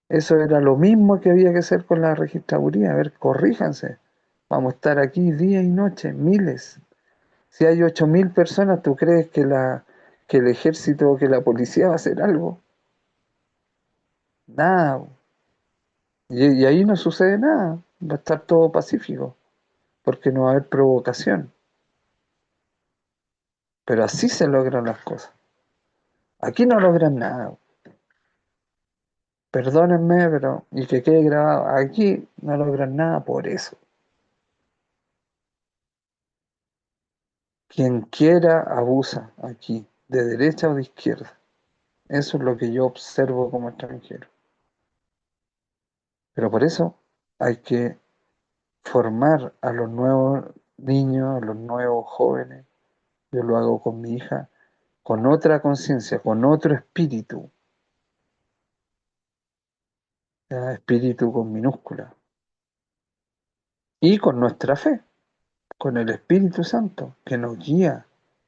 Eso era lo mismo que había que hacer con la registraduría. A ver, corríjanse. Vamos a estar aquí día y noche, miles. Si hay 8.000 personas, ¿tú crees que el ejército o que la policía va a hacer algo? Nada. Y ahí no sucede nada. Va a estar todo pacífico, porque no va a haber provocación. Pero así se logran las cosas. Aquí no logran nada. Perdónenme, pero, y que quede grabado, aquí no logran nada por eso. Quien quiera abusa aquí, de derecha o de izquierda. Eso es lo que yo observo como extranjero. Pero por eso hay que formar a los nuevos niños, a los nuevos jóvenes. Yo lo hago con mi hija, con otra conciencia, con otro espíritu, ¿ya? Espíritu con minúscula. Y con nuestra fe, con el Espíritu Santo, que nos guía,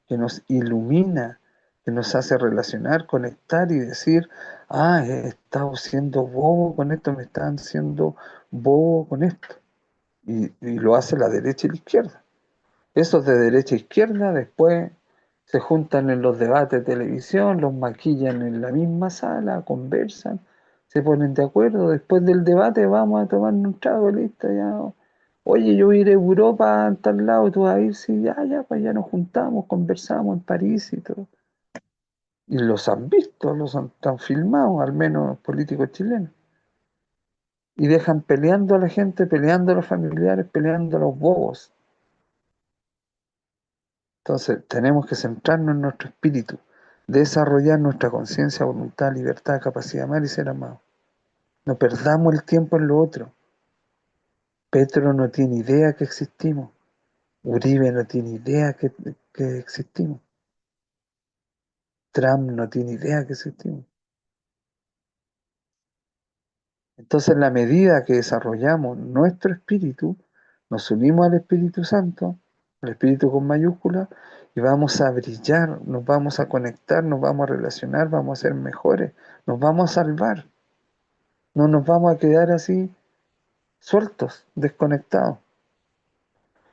que nos ilumina, que nos hace relacionar, conectar y decir, ah, he estado siendo bobo con esto, me están siendo bobo con esto. Y lo hace la derecha y la izquierda. Esos de derecha e izquierda después se juntan en los debates de televisión, los maquillan en la misma sala, conversan, se ponen de acuerdo. Después del debate vamos a tomar un trago, listo, ya. Oye, yo voy a ir a Europa, en tal lado, tú vas a ir, sí, ya, ya, pues ya nos juntamos, conversamos en París y todo. Y los han visto, están filmados, al menos políticos chilenos. Y dejan peleando a la gente, peleando a los familiares, peleando a los bobos. Entonces, tenemos que centrarnos en nuestro espíritu, desarrollar nuestra conciencia, voluntad, libertad, capacidad de amar y ser amado. No perdamos el tiempo en lo otro. Petro no tiene idea que existimos. Uribe no tiene idea que existimos. Trump no tiene idea que existimos. Entonces, en la medida que desarrollamos nuestro espíritu, nos unimos al Espíritu Santo, al Espíritu con mayúscula, y vamos a brillar, nos vamos a conectar, nos vamos a relacionar, vamos a ser mejores, nos vamos a salvar. No nos vamos a quedar así sueltos, desconectados.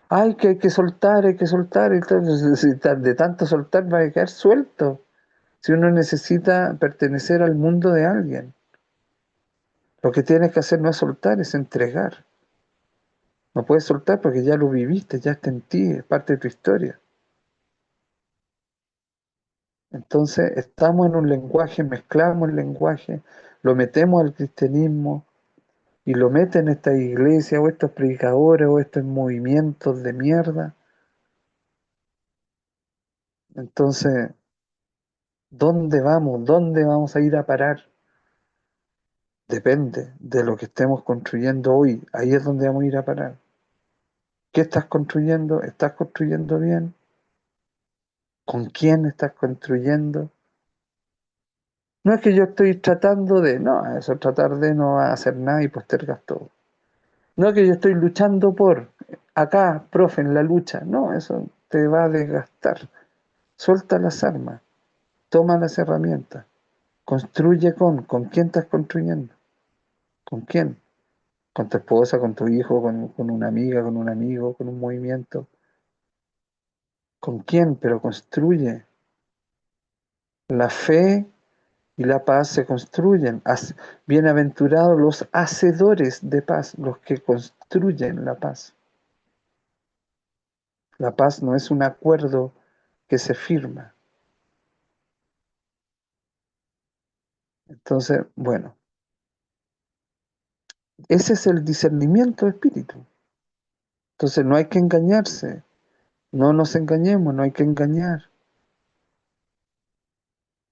Ay, que hay que soltar, hay que soltar. Entonces, de tanto soltar va a quedar suelto. Si uno necesita pertenecer al mundo de alguien, lo que tienes que hacer no es soltar, es entregar. No puedes soltar porque ya lo viviste, ya está en ti, es parte de tu historia. Entonces, estamos en un lenguaje, mezclamos el lenguaje, lo metemos al cristianismo y lo meten en esta iglesia o estos predicadores o estos movimientos de mierda. Entonces, ¿dónde vamos? ¿Dónde vamos a ir a parar? Depende de lo que estemos construyendo hoy. Ahí es donde vamos a ir a parar. ¿Qué estás construyendo? ¿Estás construyendo bien? ¿Con quién estás construyendo? No es que yo estoy tratando de, no, eso tratar de no hacer nada y postergas todo. No es que yo estoy luchando por, acá, profe, en la lucha. No, eso te va a desgastar. Suelta las armas, toma las herramientas, construye con quién estás construyendo, con quién, con tu esposa, con tu hijo, con una amiga, con un amigo, con un movimiento, con quién, pero construye. La fe y la paz se construyen. Bienaventurados los hacedores de paz, los que construyen la paz. La paz no es un acuerdo que se firma. Entonces, bueno, ese es el discernimiento de espíritu. Entonces no hay que engañarse, no nos engañemos, no hay que engañar.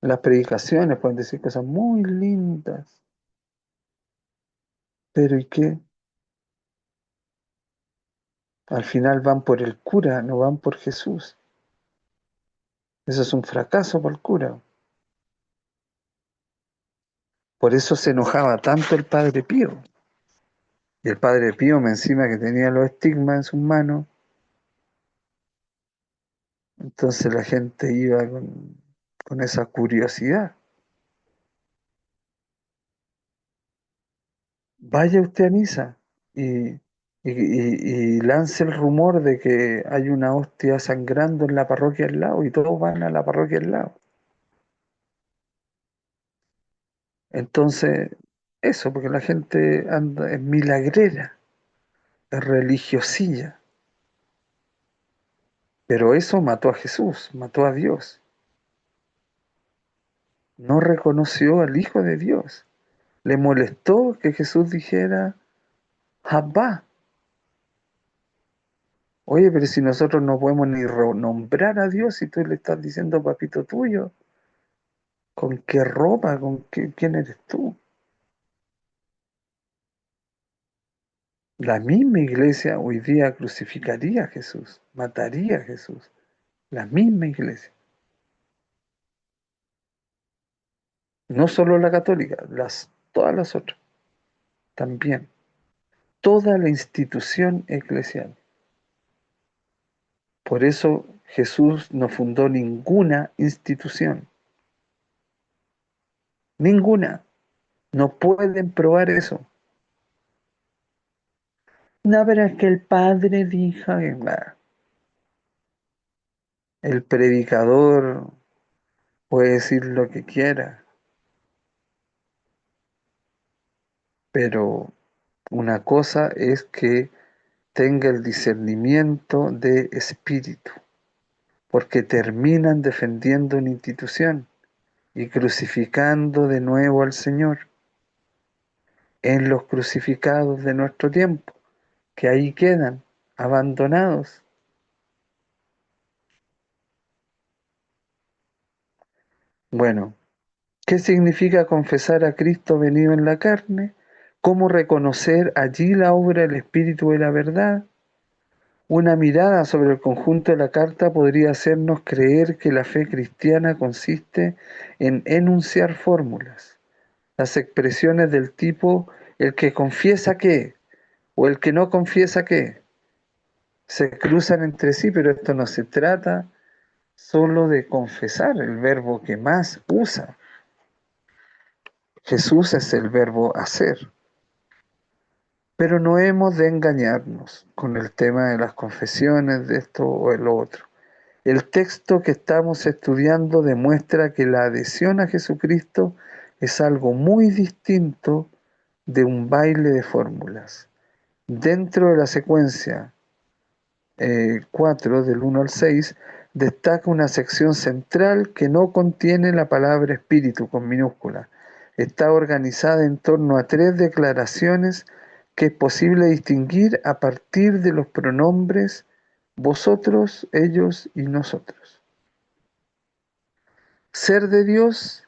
Las predicaciones pueden decir cosas muy lindas, pero ¿y qué? Al final van por el cura, no van por Jesús. Eso es un fracaso para el cura. Por eso se enojaba tanto el Padre Pío. Y el Padre Pío, me encima que tenía los estigmas en sus manos, entonces la gente iba con esa curiosidad. Vaya usted a misa y lance el rumor de que hay una hostia sangrando en la parroquia al lado y todos van a la parroquia al lado. Entonces, eso, porque la gente anda, es milagrera, es religiosilla. Pero eso mató a Jesús, mató a Dios. No reconoció al Hijo de Dios. Le molestó que Jesús dijera, Abba. Oye, pero si nosotros no podemos ni nombrar a Dios y tú le estás diciendo papito tuyo, ¿con qué ropa? ¿Quién eres tú? La misma iglesia hoy día crucificaría a Jesús, mataría a Jesús. La misma iglesia. No solo la católica, todas las otras también. Toda la institución eclesial. Por eso Jesús no fundó ninguna institución. Ninguna. No pueden probar eso. No, pero es que el padre dijo que el predicador puede decir lo que quiera, pero una cosa es que tenga el discernimiento de espíritu, porque terminan defendiendo una institución y crucificando de nuevo al Señor en los crucificados de nuestro tiempo, que ahí quedan abandonados. Bueno, ¿qué significa confesar a Cristo venido en la carne? ¿Cómo reconocer allí la obra del Espíritu de la verdad? Una mirada sobre el conjunto de la carta podría hacernos creer que la fe cristiana consiste en enunciar fórmulas, las expresiones del tipo el que confiesa que o el que no confiesa que se cruzan entre sí, pero esto no se trata solo de confesar, el verbo que más usa. Jesús es el verbo hacer. Pero no hemos de engañarnos con el tema de las confesiones, de esto o el otro. El texto que estamos estudiando demuestra que la adhesión a Jesucristo es algo muy distinto de un baile de fórmulas. Dentro de la secuencia 4, del 1 al 6, destaca una sección central que no contiene la palabra espíritu con minúscula. Está organizada en torno a 3 declaraciones que es posible distinguir a partir de los pronombres vosotros, ellos y nosotros. Ser de Dios,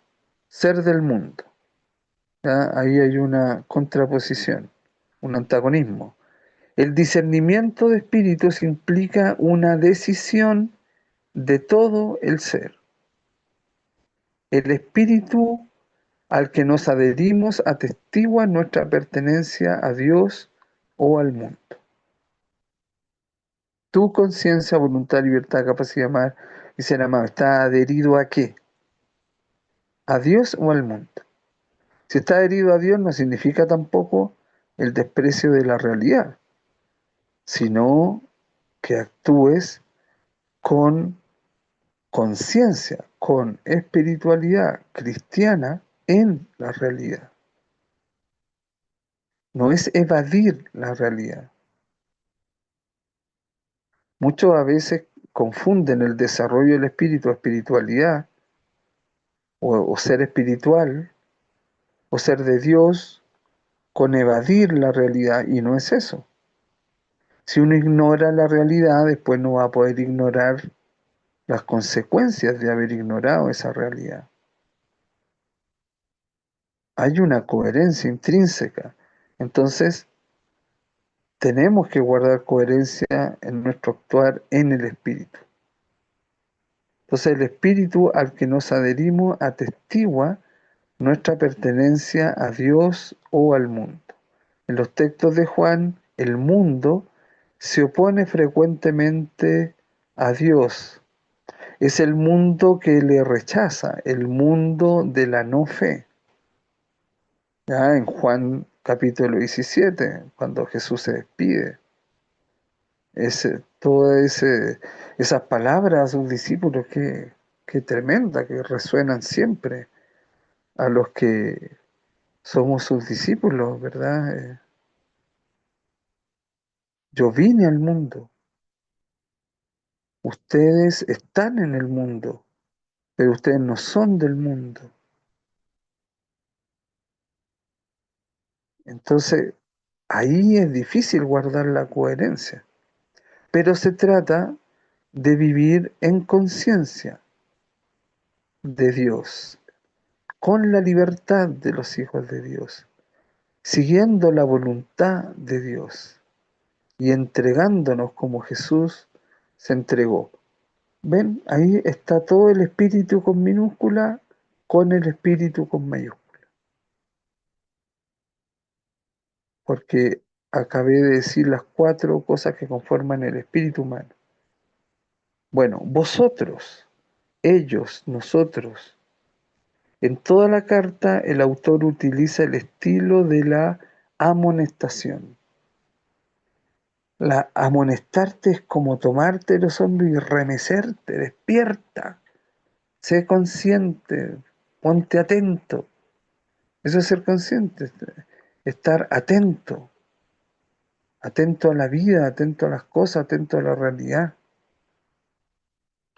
ser del mundo. ¿Ya? Ahí hay una contraposición, un antagonismo. El discernimiento de espíritus implica una decisión de todo el ser. El espíritu al que nos adherimos atestigua nuestra pertenencia a Dios o al mundo. Tu conciencia, voluntad, libertad, capacidad de amar y ser amado, ¿está adherido a qué? ¿A Dios o al mundo? Si está adherido a Dios no significa tampoco el desprecio de la realidad, sino que actúes con conciencia, con espiritualidad cristiana en la realidad. No es evadir la realidad. Muchos a veces confunden el desarrollo del espíritu, espiritualidad, o ser espiritual, o ser de Dios, con evadir la realidad, y no es eso. Si uno ignora la realidad, después no va a poder ignorar las consecuencias de haber ignorado esa realidad. Hay una coherencia intrínseca. Entonces, tenemos que guardar coherencia en nuestro actuar en el espíritu. Entonces, el espíritu al que nos adherimos atestigua nuestra pertenencia a Dios o al mundo. En los textos de Juan, el mundo se opone frecuentemente a Dios. Es el mundo que le rechaza, el mundo de la no fe. Ya en Juan capítulo 17, cuando Jesús se despide, todas esas palabras a sus discípulos que tremenda, que resuenan siempre a los que somos sus discípulos, ¿verdad? Yo vine al mundo, ustedes están en el mundo, pero ustedes no son del mundo. Entonces, ahí es difícil guardar la coherencia, pero se trata de vivir en conciencia de Dios, con la libertad de los hijos de Dios, siguiendo la voluntad de Dios y entregándonos como Jesús se entregó. ¿Ven? Ahí está todo el espíritu con minúscula con el espíritu con mayúscula. Porque acabé de decir las 4 cosas que conforman el espíritu humano. Bueno, vosotros, ellos, nosotros. En toda la carta el autor utiliza el estilo de la amonestación. La amonestarte es como tomarte los hombros y remecerte, despierta, sé consciente, ponte atento. Eso es ser consciente, estar atento, atento a la vida, atento a las cosas, atento a la realidad.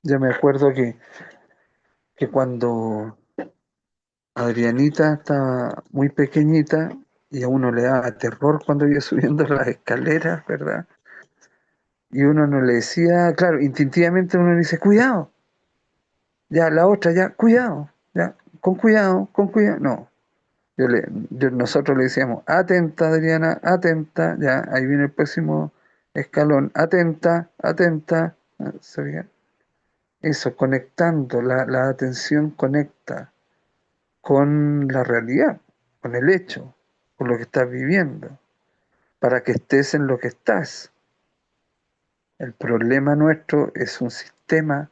Yo me acuerdo que cuando Adrianita estaba muy pequeñita y a uno le daba terror cuando iba subiendo las escaleras, ¿verdad? Y uno no le decía, claro, instintivamente uno le dice, cuidado, ya la otra, ya, cuidado, ya, con cuidado, no. Nosotros le decíamos, atenta Adriana, atenta, ya, ahí viene el próximo escalón, atenta, atenta, ¿se fija? Eso, conectando, la atención conecta con la realidad, con el hecho, con lo que estás viviendo, para que estés en lo que estás. El problema nuestro es un sistema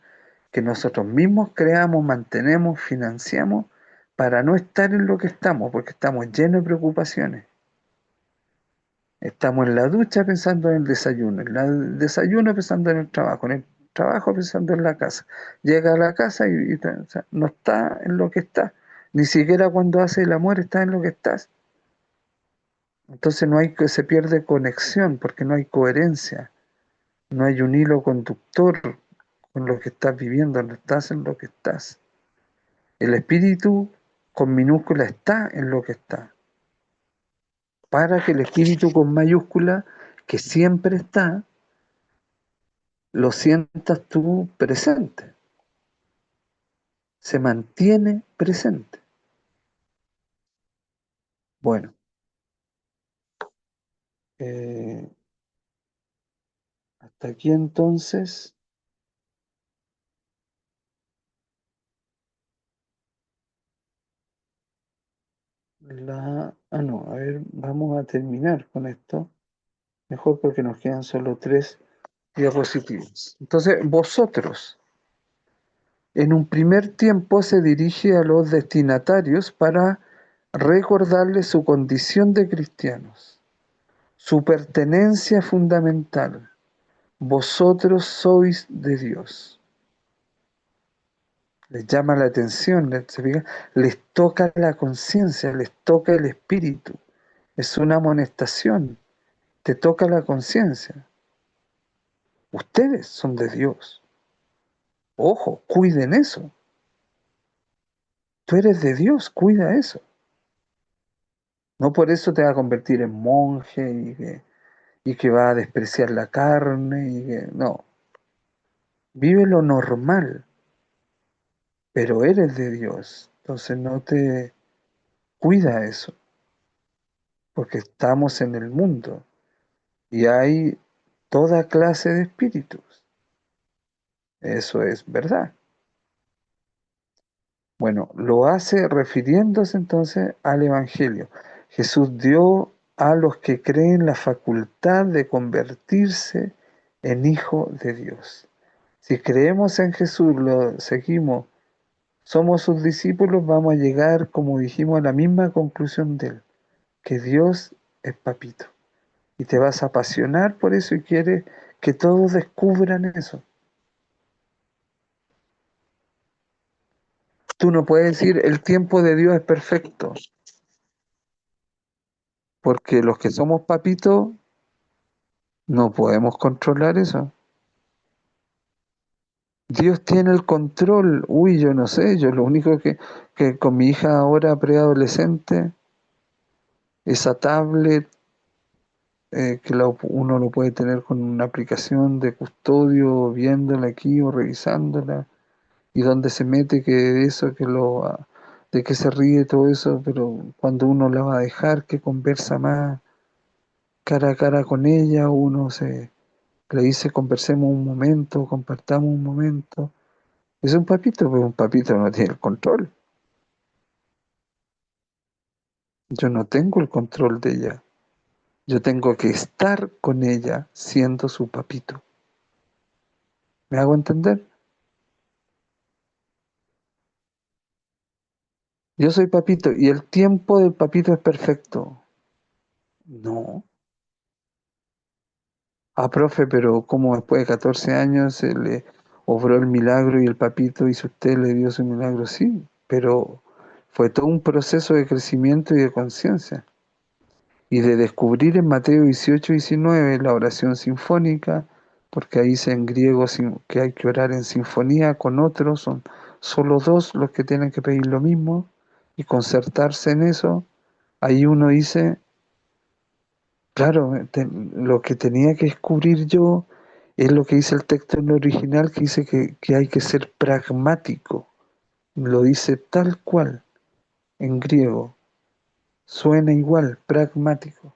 que nosotros mismos creamos, mantenemos, financiamos para no estar en lo que estamos, porque estamos llenos de preocupaciones. Estamos en la ducha pensando en el desayuno, en el desayuno pensando en el trabajo pensando en la casa. Llega a la casa o sea, no está en lo que está. Ni siquiera cuando hace el amor está en lo que estás. Entonces no hay que se pierde conexión porque no hay coherencia, no hay un hilo conductor con lo que estás viviendo, no estás en lo que estás. El espíritu con minúscula está en lo que está. Para que el espíritu con mayúscula, que siempre está, lo sientas tú presente. Se mantiene presente. Bueno, eh, hasta aquí entonces no, a ver, vamos a terminar con esto. Mejor porque nos quedan solo 3 diapositivas. Entonces, vosotros, en un primer tiempo se dirige a los destinatarios para recordarles su condición de cristianos, su pertenencia fundamental. Vosotros sois de Dios. Les llama la atención, les toca la conciencia, les toca el espíritu. Es una amonestación, te toca la conciencia. Ustedes son de Dios. Ojo, cuiden eso. Tú eres de Dios, cuida eso. No por eso te va a convertir en monje y que va a despreciar la carne no. Vive lo normal, pero eres de Dios. Entonces no te cuida eso, porque estamos en el mundo y hay toda clase de espíritus. Eso es verdad. Bueno, lo hace refiriéndose entonces al Evangelio. Jesús dio a los que creen la facultad de convertirse en hijo de Dios. Si creemos en Jesús, lo seguimos, somos sus discípulos, vamos a llegar, como dijimos, a la misma conclusión de él, que Dios es papito. Y te vas a apasionar por eso y quieres que todos descubran eso. Tú no puedes decir el tiempo de Dios es perfecto, porque los que somos papitos no podemos controlar eso. Dios tiene el control. Uy, yo no sé, yo lo único que con mi hija ahora preadolescente, esa tablet que uno lo puede tener con una aplicación de custodio, viéndola aquí o revisándola, y donde se mete que eso, de que se ríe todo eso, pero cuando uno la va a dejar, que conversa más cara a cara con ella, uno le dice conversemos un momento, compartamos un momento. Es un papito, pero un papito no tiene el control. Yo no tengo el control de ella. Yo tengo que estar con ella siendo su papito. ¿Me hago entender? Yo soy papito y el tiempo del papito es perfecto. No. Ah, profe, pero ¿cómo después de 14 años se le obró el milagro y el papito hizo usted, le dio su milagro? Sí, pero fue todo un proceso de crecimiento y de conciencia. Y de descubrir en Mateo 18-19 la oración sinfónica, porque ahí dice en griego que hay que orar en sinfonía con otros, son solo dos los que tienen que pedir lo mismo y concertarse en eso. Ahí uno dice, claro, lo que tenía que descubrir yo es lo que dice el texto en el original, que dice que hay que ser pragmático. Lo dice tal cual en griego. suena igual, pragmático.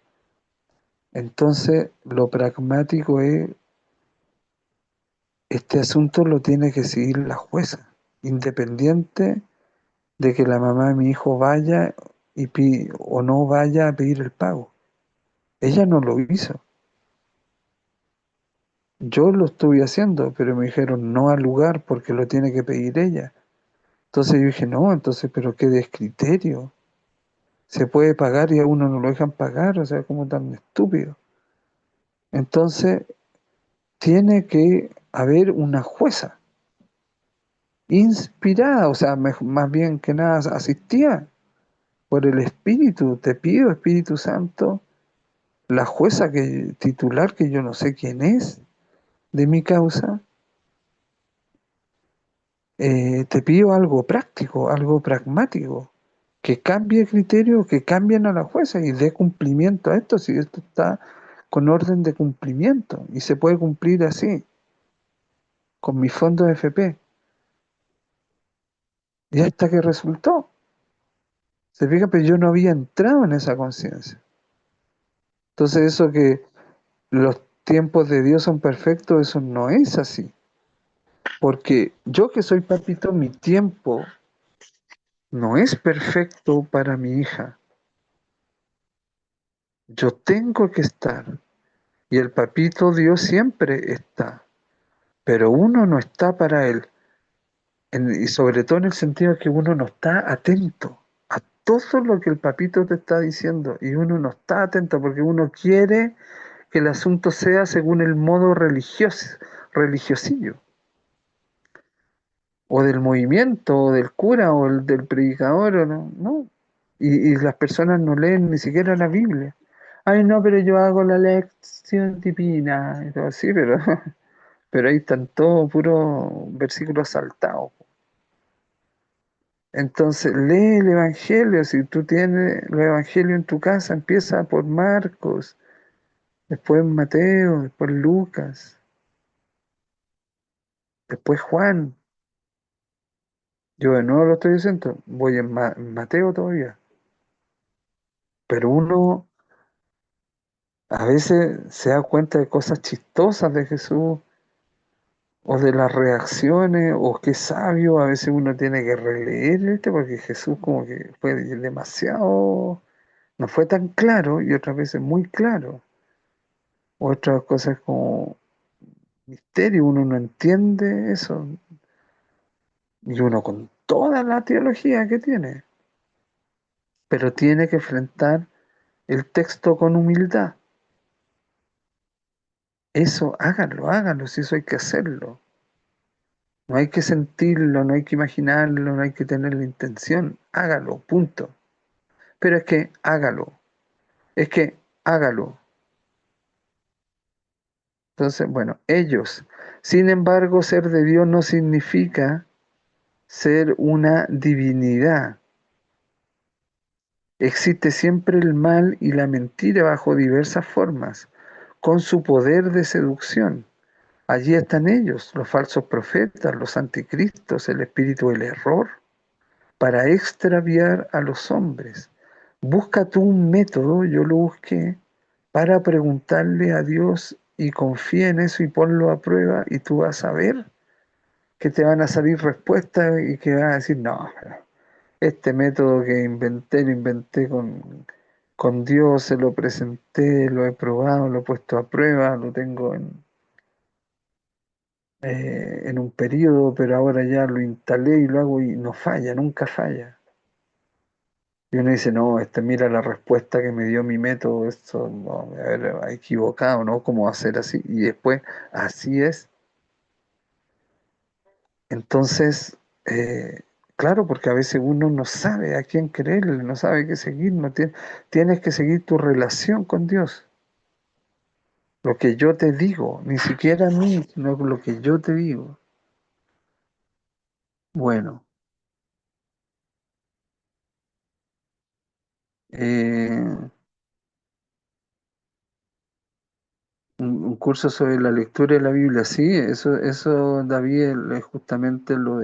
Entonces, lo pragmático es, este asunto lo tiene que seguir la jueza, independiente de que la mamá de mi hijo vaya o no vaya a pedir el pago. Ella no lo hizo. Yo lo estuve haciendo, pero me dijeron no al lugar porque lo tiene que pedir ella. Entonces yo dije, no, entonces, pero qué descriterio. Se puede pagar y a uno no lo dejan pagar, o sea, como tan estúpido. Entonces, tiene que haber una jueza inspirada, o sea, más bien que nada asistida por el Espíritu. Te pido, Espíritu Santo, la jueza titular, que yo no sé quién es, de mi causa, te pido algo práctico, algo pragmático, que cambie criterio, que cambien a la jueza y dé cumplimiento a esto, si esto está con orden de cumplimiento y se puede cumplir así, con mi fondo de FP. Y hasta que resultó, se fija, pero yo no había entrado en esa conciencia. Entonces eso que los tiempos de Dios son perfectos, eso no es así. Porque yo que soy papito, mi tiempo no es perfecto para mi hija. Yo tengo que estar. Y el papito Dios siempre está. Pero uno no está para él. Y sobre todo en el sentido de que uno no está atento a todo lo que el papito te está diciendo. Y uno no está atento porque uno quiere que el asunto sea según el modo religiosillo. O del movimiento, o del cura, o el del predicador, o no, no. Y las personas no leen ni siquiera la Biblia. Ay, no, pero yo hago la lección divina. Y todo así, pero ahí están todos puros versículos saltados. Entonces, lee el Evangelio. Si tú tienes el Evangelio en tu casa, empieza por Marcos, después Mateo, después Lucas, después Juan. Yo de nuevo lo estoy diciendo, voy en Mateo todavía. Pero uno a veces se da cuenta de cosas chistosas de Jesús o de las reacciones o qué sabio, a veces uno tiene que releer porque Jesús como que fue demasiado, no fue tan claro y otras veces muy claro. Otras cosas como misterio, uno no entiende eso y uno con toda la teología que tiene, pero tiene que enfrentar el texto con humildad. Eso, háganlo, háganlo, si eso hay que hacerlo. No hay que sentirlo, no hay que imaginarlo, no hay que tener la intención. Hágalo, punto. Pero es que hágalo, es que hágalo. Entonces, bueno, ellos. Sin embargo, ser de Dios no significa ser una divinidad. Existe siempre el mal y la mentira bajo diversas formas, con su poder de seducción. Allí están ellos, los falsos profetas, los anticristos, el espíritu del error, para extraviar a los hombres. Busca tú un método, yo lo busqué, para preguntarle a Dios y confía en eso y ponlo a prueba y tú vas a ver que te van a salir respuestas y que vas a decir, no, este método que inventé, lo inventé con Dios, se lo presenté, lo he probado, lo he puesto a prueba, lo tengo en un periodo, pero ahora ya lo instalé y lo hago y no falla, nunca falla. Y uno dice, no, mira la respuesta que me dio mi método, esto no, me haber equivocado, ¿no? ¿Cómo hacer así? Y después, así es. Entonces, claro, porque a veces uno no sabe a quién creerle, no sabe qué seguir, no tienes que seguir tu relación con Dios. Lo que yo te digo, ni siquiera a mí, sino lo que yo te digo. Bueno, eh, un curso sobre la lectura de la Biblia, sí, eso David, es justamente lo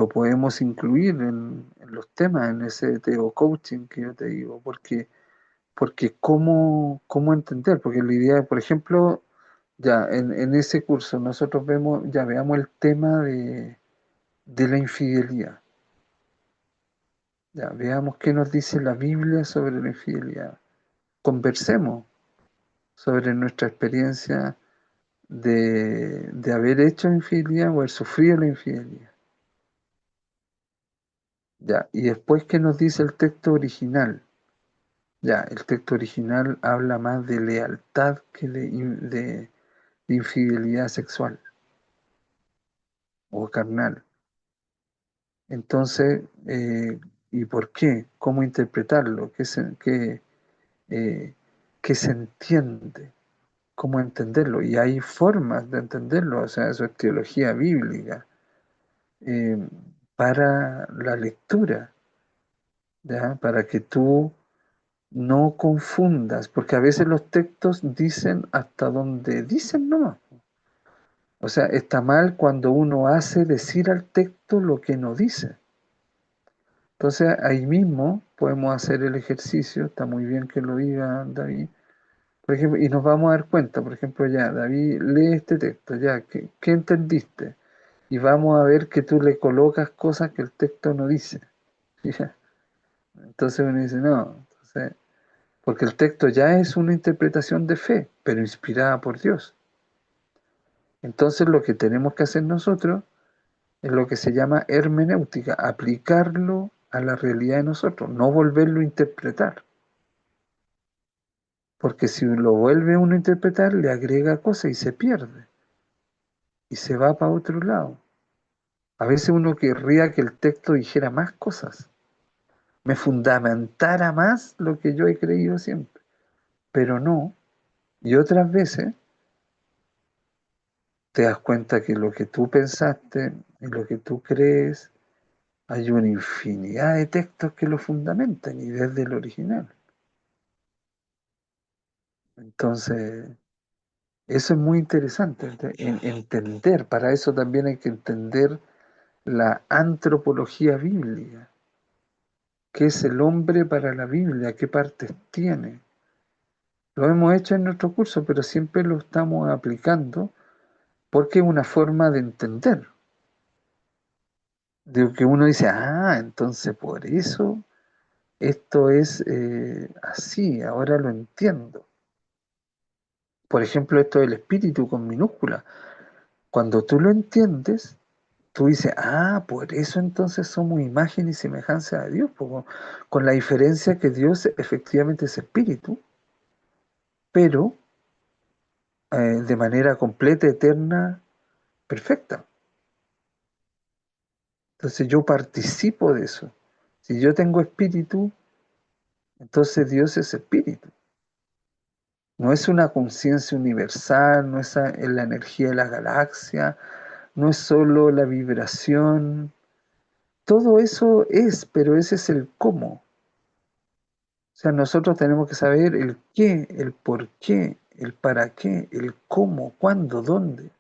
podemos incluir en los temas en ese Teo coaching que yo te digo, porque cómo entender, porque la idea, por ejemplo, ya en ese curso nosotros vemos, ya veamos el tema de la infidelidad, ya veamos qué nos dice la Biblia sobre la infidelidad, conversemos sobre nuestra experiencia de haber hecho infidelidad o haber sufrido la infidelidad. Ya, y después, ¿qué nos dice el texto original? Ya, el texto original habla más de lealtad que de infidelidad sexual o carnal. Entonces, ¿y por qué? ¿Cómo interpretarlo? Eh, qué se entiende? ¿Cómo entenderlo? Y hay formas de entenderlo, o sea, eso es teología bíblica eh, para la lectura, ¿ya? Para que tú no confundas, porque a veces los textos dicen hasta donde dicen nomás. O sea, está mal cuando uno hace decir al texto lo que no dice. Entonces ahí mismo podemos hacer el ejercicio, está muy bien que lo diga David, por ejemplo, y nos vamos a dar cuenta, por ejemplo, ya, David, lee este texto, ya, ¿qué entendiste? Y vamos a ver que tú le colocas cosas que el texto no dice. ¿Ya? Entonces uno dice, no, entonces, porque el texto ya es una interpretación de fe, pero inspirada por Dios. Entonces lo que tenemos que hacer nosotros es lo que se llama hermenéutica, aplicarlo a la realidad de nosotros, no volverlo a interpretar. Porque si lo vuelve uno a interpretar, le agrega cosas y se pierde. Y se va para otro lado. A veces uno querría que el texto dijera más cosas, me fundamentara más lo que yo he creído siempre. Pero no. Y otras veces te das cuenta que lo que tú pensaste y lo que tú crees, hay una infinidad de textos que lo fundamentan y desde el original. Entonces, eso es muy interesante, entender. Para eso también hay que entender la antropología bíblica. ¿Qué es el hombre para la Biblia? ¿Qué partes tiene? Lo hemos hecho en nuestro curso, pero siempre lo estamos aplicando porque es una forma de entender. De que uno dice, ah, entonces por eso esto es así, ahora lo entiendo. Por ejemplo, esto del espíritu con minúscula. Cuando tú lo entiendes, tú dices, ah, por eso entonces somos imagen y semejanza de Dios, con la diferencia que Dios efectivamente es espíritu, pero de manera completa, eterna, perfecta. Entonces yo participo de eso. Si yo tengo espíritu, entonces Dios es espíritu. No es una conciencia universal, no es la energía de la galaxia, no es solo la vibración. Todo eso es, pero ese es el cómo. O sea, nosotros tenemos que saber el qué, el por qué, el para qué, el cómo, cuándo, dónde,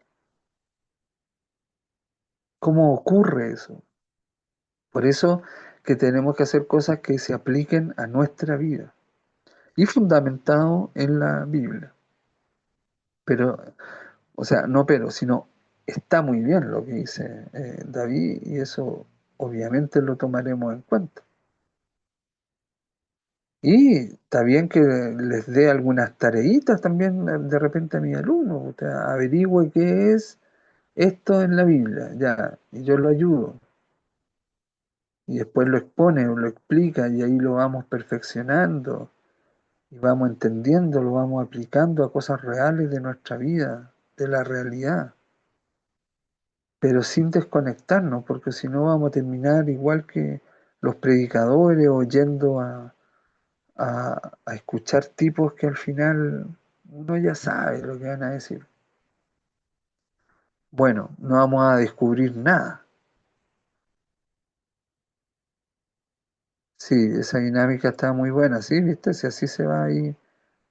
cómo ocurre eso. Por eso que tenemos que hacer cosas que se apliquen a nuestra vida y fundamentado en la Biblia. Pero, o sea, no pero, sino está muy bien lo que dice David y eso obviamente lo tomaremos en cuenta. Y está bien que les dé algunas tareitas también de repente a mis alumnos, o sea, averigüe qué es esto en la Biblia, ya, y yo lo ayudo. Y después lo expone o lo explica y ahí lo vamos perfeccionando y vamos entendiendo, lo vamos aplicando a cosas reales de nuestra vida, de la realidad, pero sin desconectarnos, porque si no vamos a terminar igual que los predicadores o yendo a escuchar tipos que al final uno ya sabe lo que van a decir. Bueno, no vamos a descubrir nada. Sí, esa dinámica está muy buena, ¿sí? ¿Viste? Si así se va a ir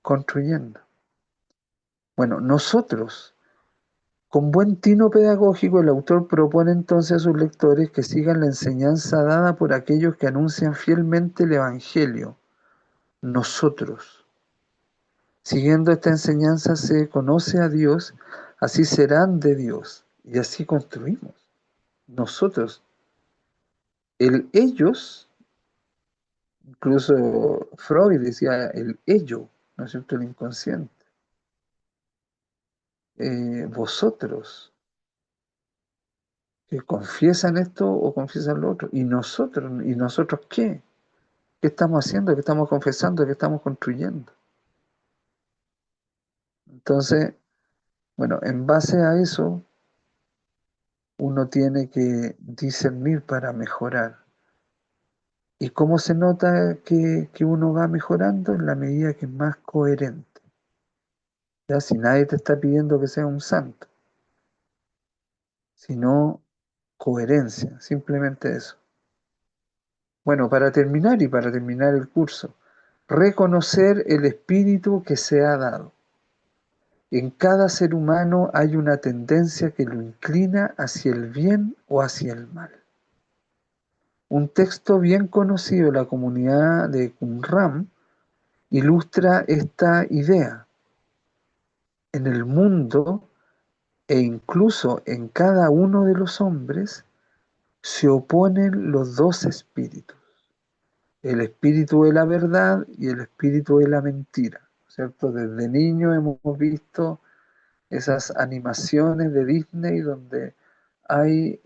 construyendo. Bueno, nosotros Con buen tino pedagógico, el autor propone entonces a sus lectores que sigan la enseñanza dada por aquellos que anuncian fielmente el Evangelio, nosotros. Siguiendo esta enseñanza se conoce a Dios, así serán de Dios y así construimos. Nosotros, el ellos, incluso Freud decía el ello, ¿no es cierto? El inconsciente. Vosotros, que confiesan esto o confiesan lo otro. ¿Y nosotros qué? ¿Qué estamos haciendo? ¿Qué estamos confesando? ¿Qué estamos construyendo? Entonces, bueno, en base a eso, uno tiene que discernir para mejorar. ¿Y cómo se nota que uno va mejorando? En la medida que es más coherente. ¿Ya? Si nadie te está pidiendo que seas un santo, sino coherencia, simplemente eso. Bueno, para terminar el curso, reconocer el espíritu que se ha dado. En cada ser humano hay una tendencia que lo inclina hacia el bien o hacia el mal. Un texto bien conocido de la comunidad de Qumran ilustra esta idea. En el mundo e incluso en cada uno de los hombres se oponen los dos espíritus, el espíritu de la verdad y el espíritu de la mentira, ¿cierto? Desde niño hemos visto esas animaciones de Disney donde hay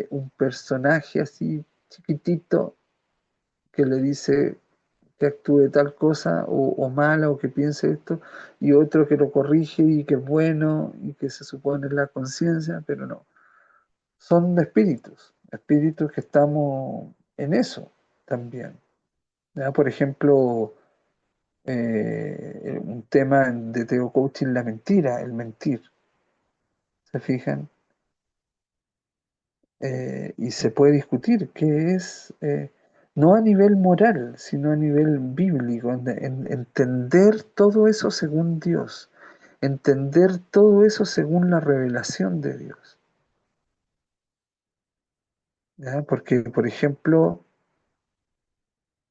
un personaje así chiquitito que le dice que actúe tal cosa o mala o que piense esto, y otro que lo corrige y que es bueno y que se supone la conciencia, pero no. Son espíritus, espíritus que estamos en eso también. ¿Ya? Por ejemplo, un tema de Teo Coaching, la mentira, el mentir. ¿Se fijan? Y se puede discutir qué es, no a nivel moral, sino a nivel bíblico, entender todo eso según Dios, entender todo eso según la revelación de Dios. ¿Ya? Porque, por ejemplo,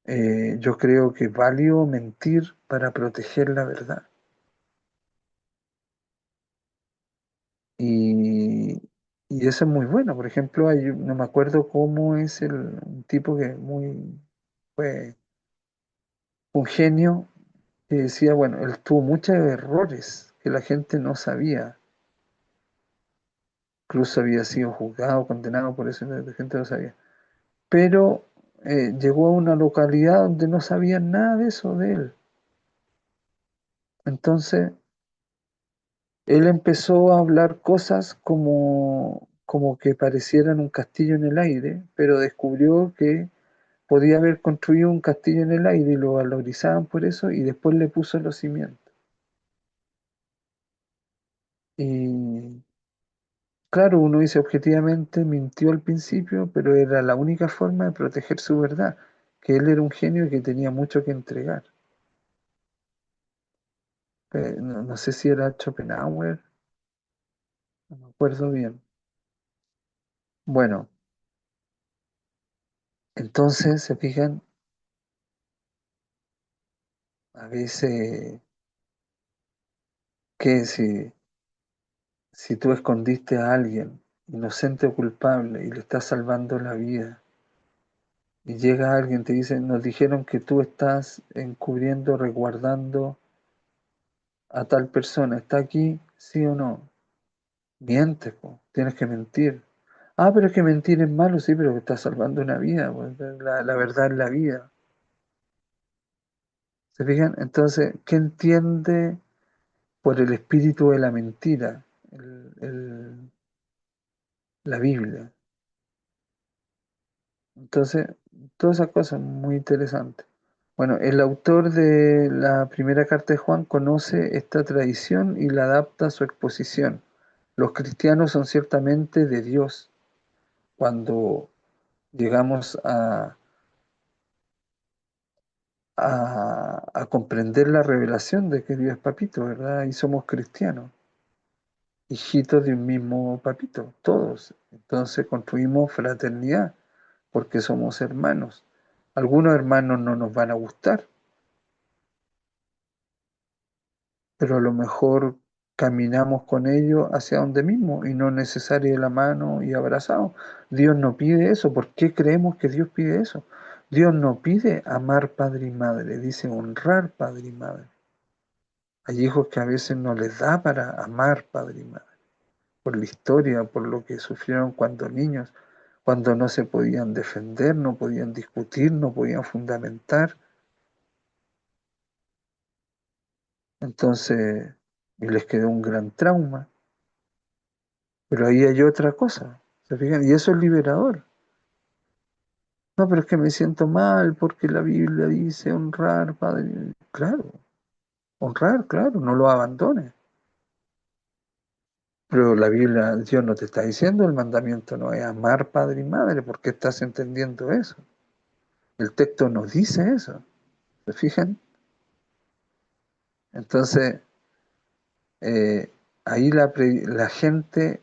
yo creo que es válido mentir para proteger la verdad. Y, y eso es muy bueno. Por ejemplo, no me acuerdo cómo es un tipo que fue un genio que decía, bueno, él tuvo muchos errores que la gente no sabía. Incluso había sido juzgado, condenado por eso, la gente no sabía. Pero llegó a una localidad donde no sabían nada de eso de él. Entonces, él empezó a hablar cosas como que parecieran un castillo en el aire, pero descubrió que podía haber construido un castillo en el aire y lo valorizaban por eso y después le puso los cimientos. Y claro, uno dice objetivamente, mintió al principio, pero era la única forma de proteger su verdad, que él era un genio y que tenía mucho que entregar. No sé si era Schopenhauer, no me acuerdo bien. Bueno, entonces, se fijan, a veces que si tú escondiste a alguien, inocente o culpable, y le estás salvando la vida, y llega alguien, te dice, nos dijeron que tú estás encubriendo, resguardando a tal persona, ¿está aquí? ¿Sí o no? Mientes, po, tienes que mentir. Ah, pero es que mentir es malo, sí, pero que estás salvando una vida, pues, la verdad es la vida. ¿Se fijan? Entonces, ¿qué entiende por el espíritu de la mentira? La Biblia. Entonces, todas esas cosas muy interesantes. Bueno, el autor de la primera carta de Juan conoce esta tradición y la adapta a su exposición. Los cristianos son ciertamente de Dios cuando llegamos a comprender la revelación de que Dios es papito, ¿verdad? Y somos cristianos. hijitos de un mismo papito, todos. Entonces construimos fraternidad porque somos hermanos. Algunos hermanos no nos van a gustar, pero a lo mejor caminamos con ellos hacia donde mismo y no necesario de la mano y abrazados. Dios no pide eso. ¿Por qué creemos que Dios pide eso? Dios no pide amar padre y madre, dice honrar padre y madre. Hay hijos que a veces no les da para amar padre y madre, por la historia, por lo que sufrieron cuando niños, cuando no se podían defender, no podían discutir, no podían fundamentar. Entonces, y les quedó un gran trauma. Pero ahí hay otra cosa, ¿se fijan? Y eso es liberador. No, pero es que me siento mal porque la Biblia dice honrar, padre. Claro, honrar, claro, no lo abandones. Pero la Biblia, Dios no te está diciendo, el mandamiento no es amar padre y madre, ¿por qué estás entendiendo eso? El texto nos dice eso, ¿se fijan? Entonces, eh, ahí la gente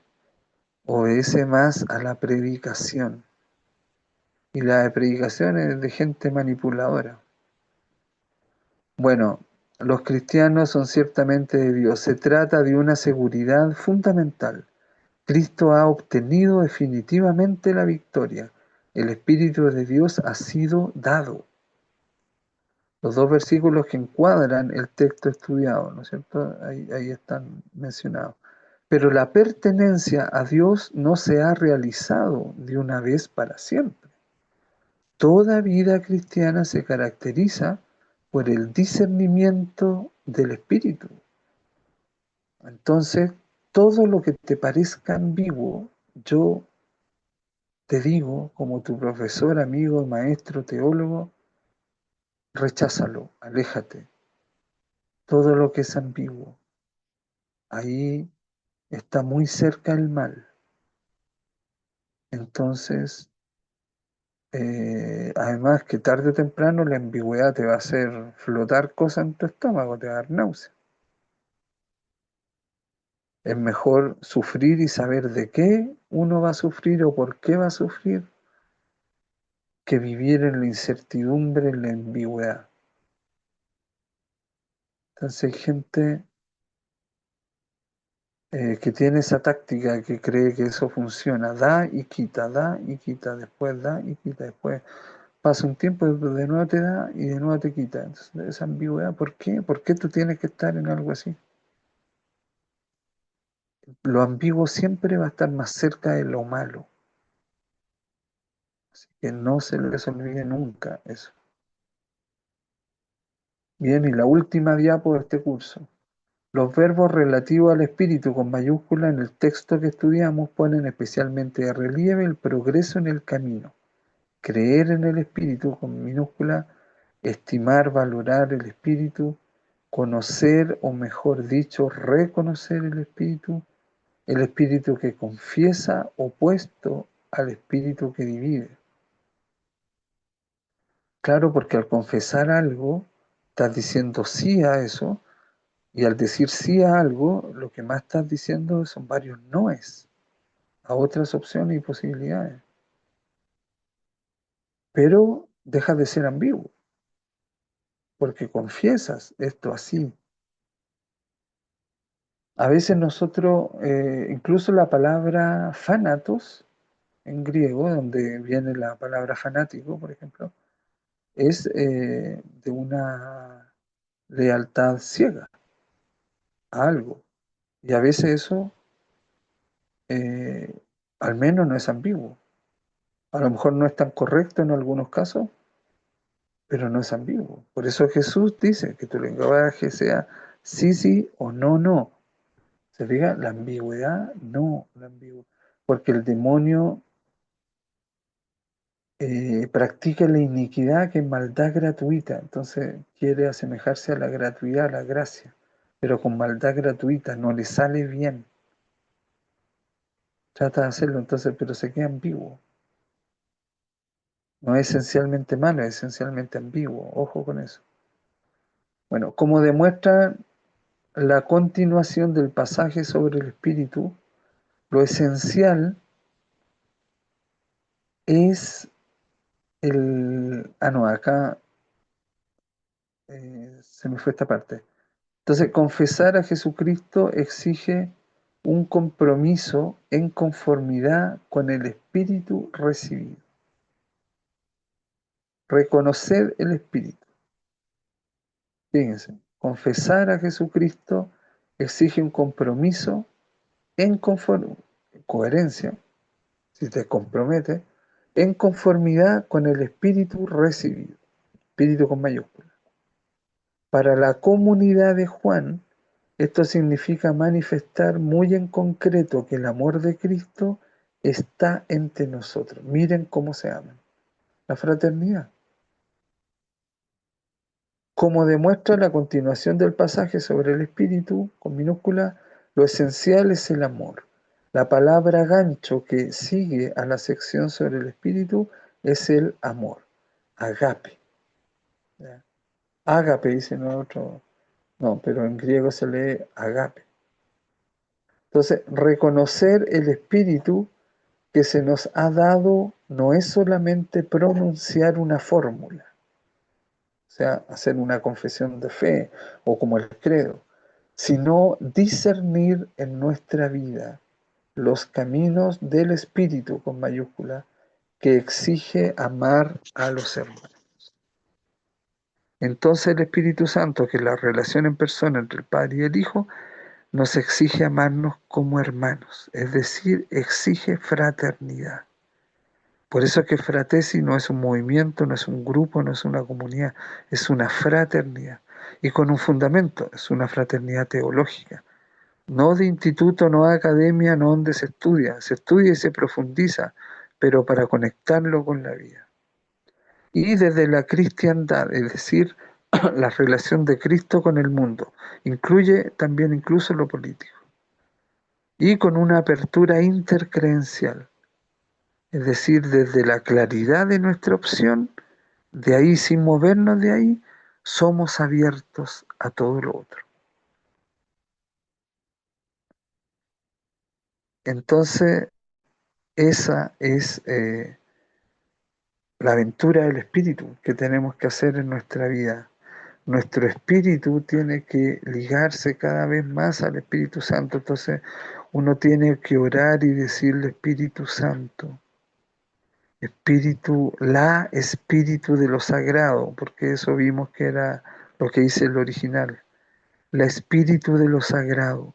obedece más a la predicación. Y la predicación es de gente manipuladora. Bueno, los cristianos son ciertamente de Dios. Se trata de una seguridad fundamental. Cristo ha obtenido definitivamente la victoria. El Espíritu de Dios ha sido dado. Los dos versículos que encuadran el texto estudiado, ¿no es cierto? Ahí están mencionados. Pero la pertenencia a Dios no se ha realizado de una vez para siempre. Toda vida cristiana se caracteriza por el discernimiento del Espíritu. Entonces, todo lo que te parezca ambiguo, yo te digo, como tu profesor, amigo, maestro, teólogo, recházalo, aléjate. Todo lo que es ambiguo, ahí está muy cerca el mal. Entonces, además que tarde o temprano la ambigüedad te va a hacer flotar cosas en tu estómago, te va a dar náusea. Es mejor sufrir y saber de qué uno va a sufrir o por qué va a sufrir que vivir en la incertidumbre, en la ambigüedad. Entonces hay gente que tiene esa táctica que cree que eso funciona, da y quita, después da y quita, después pasa un tiempo, después de nuevo te da y de nuevo te quita. Entonces, esa ambigüedad, ¿por qué? ¿Por qué tú tienes que estar en algo así? Lo ambiguo siempre va a estar más cerca de lo malo, así que no se les olvide nunca eso. Bien, y la última diapo de este curso. Los verbos relativos al espíritu con mayúscula en el texto que estudiamos ponen especialmente de relieve el progreso en el camino. Creer en el espíritu con minúscula, estimar, valorar el espíritu, conocer o mejor dicho, reconocer el espíritu que confiesa opuesto al espíritu que divide. Claro, porque al confesar algo, estás diciendo sí a eso. Y al decir sí a algo, lo que más estás diciendo son varios noes a otras opciones y posibilidades. Pero dejas de ser ambiguo, porque confiesas esto así. A veces nosotros, incluso la palabra fanatos, en griego, donde viene la palabra fanático, por ejemplo, es de una lealtad ciega a algo. Y a veces eso, eh, al menos no es ambiguo. A lo mejor no es tan correcto en algunos casos, pero no es ambiguo. Por eso Jesús dice que tu lenguaje sea sí, sí o no, no. ¿Se fija? La ambigüedad, no, la ambigüedad. Porque el demonio practica la iniquidad que es maldad gratuita. Entonces quiere asemejarse a la gratuidad, a la gracia, pero con maldad gratuita, no le sale bien. Trata de hacerlo entonces, pero se queda ambiguo. No es esencialmente malo, es esencialmente ambiguo. Ojo con eso. Bueno, como demuestra la continuación del pasaje sobre el espíritu, lo esencial es el... Ah, no, acá se me fue esta parte. Entonces, confesar a Jesucristo exige un compromiso en conformidad con el espíritu recibido. Reconocer el espíritu. Fíjense, confesar a Jesucristo exige un compromiso en coherencia, si te comprometes, en conformidad con el espíritu recibido, espíritu con mayúscula. Para la comunidad de Juan, esto significa manifestar muy en concreto que el amor de Cristo está entre nosotros. Miren cómo se aman. La fraternidad. Como demuestra la continuación del pasaje sobre el espíritu, con minúscula, lo esencial es el amor. La palabra gancho que sigue a la sección sobre el espíritu es el amor, agape. ¿Ya? Ágape dice no otro, no, pero en griego se lee agape. Entonces, reconocer el espíritu que se nos ha dado no es solamente pronunciar una fórmula, o sea, hacer una confesión de fe o como el credo, sino discernir en nuestra vida los caminos del Espíritu con mayúscula que exige amar a los hermanos. Entonces el Espíritu Santo, que es la relación en persona entre el Padre y el Hijo, nos exige amarnos como hermanos, es decir, exige fraternidad. Por eso es que Fratesi no es un movimiento, no es un grupo, no es una comunidad, es una fraternidad. Y con un fundamento, es una fraternidad teológica. No de instituto, no de academia, no donde se estudia y se profundiza, pero para conectarlo con la vida. Y desde la cristiandad, es decir, la relación de Cristo con el mundo, incluye también incluso lo político. Y con una apertura intercreencial, es decir, desde la claridad de nuestra opción, de ahí sin movernos de ahí, somos abiertos a todo lo otro. Entonces, esa es la aventura del espíritu que tenemos que hacer en nuestra vida. Nuestro espíritu tiene que ligarse cada vez más al Espíritu Santo. Entonces, uno tiene que orar y decirle, Espíritu Santo, espíritu de lo sagrado, porque eso vimos que era lo que dice el original, la espíritu de lo sagrado.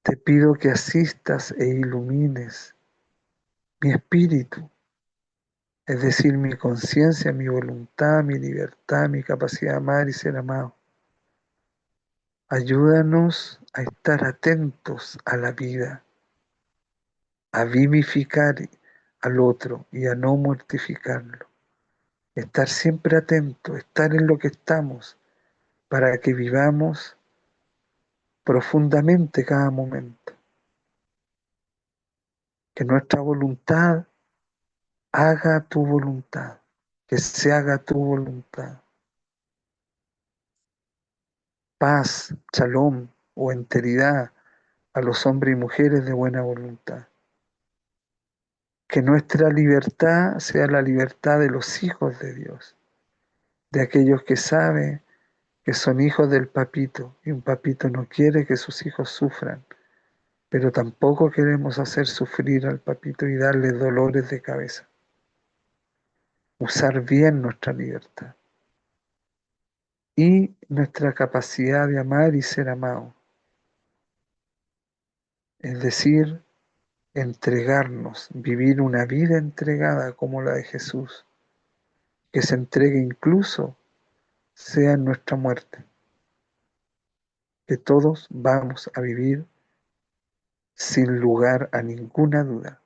Te pido que asistas e ilumines mi espíritu, es decir, mi conciencia, mi voluntad, mi libertad, mi capacidad de amar y ser amado. Ayúdanos a estar atentos a la vida, a vivificar al otro y a no mortificarlo. Estar siempre atentos, estar en lo que estamos, para que vivamos profundamente cada momento. Que nuestra voluntad haga tu voluntad, que se haga tu voluntad. Paz, shalom o enteridad a los hombres y mujeres de buena voluntad. Que nuestra libertad sea la libertad de los hijos de Dios, de aquellos que saben que son hijos del papito y un papito no quiere que sus hijos sufran, pero tampoco queremos hacer sufrir al papito y darle dolores de cabeza. Usar bien nuestra libertad y nuestra capacidad de amar y ser amado, es decir, entregarnos, vivir una vida entregada como la de Jesús, que se entregue incluso sea en nuestra muerte, que todos vamos a vivir sin lugar a ninguna duda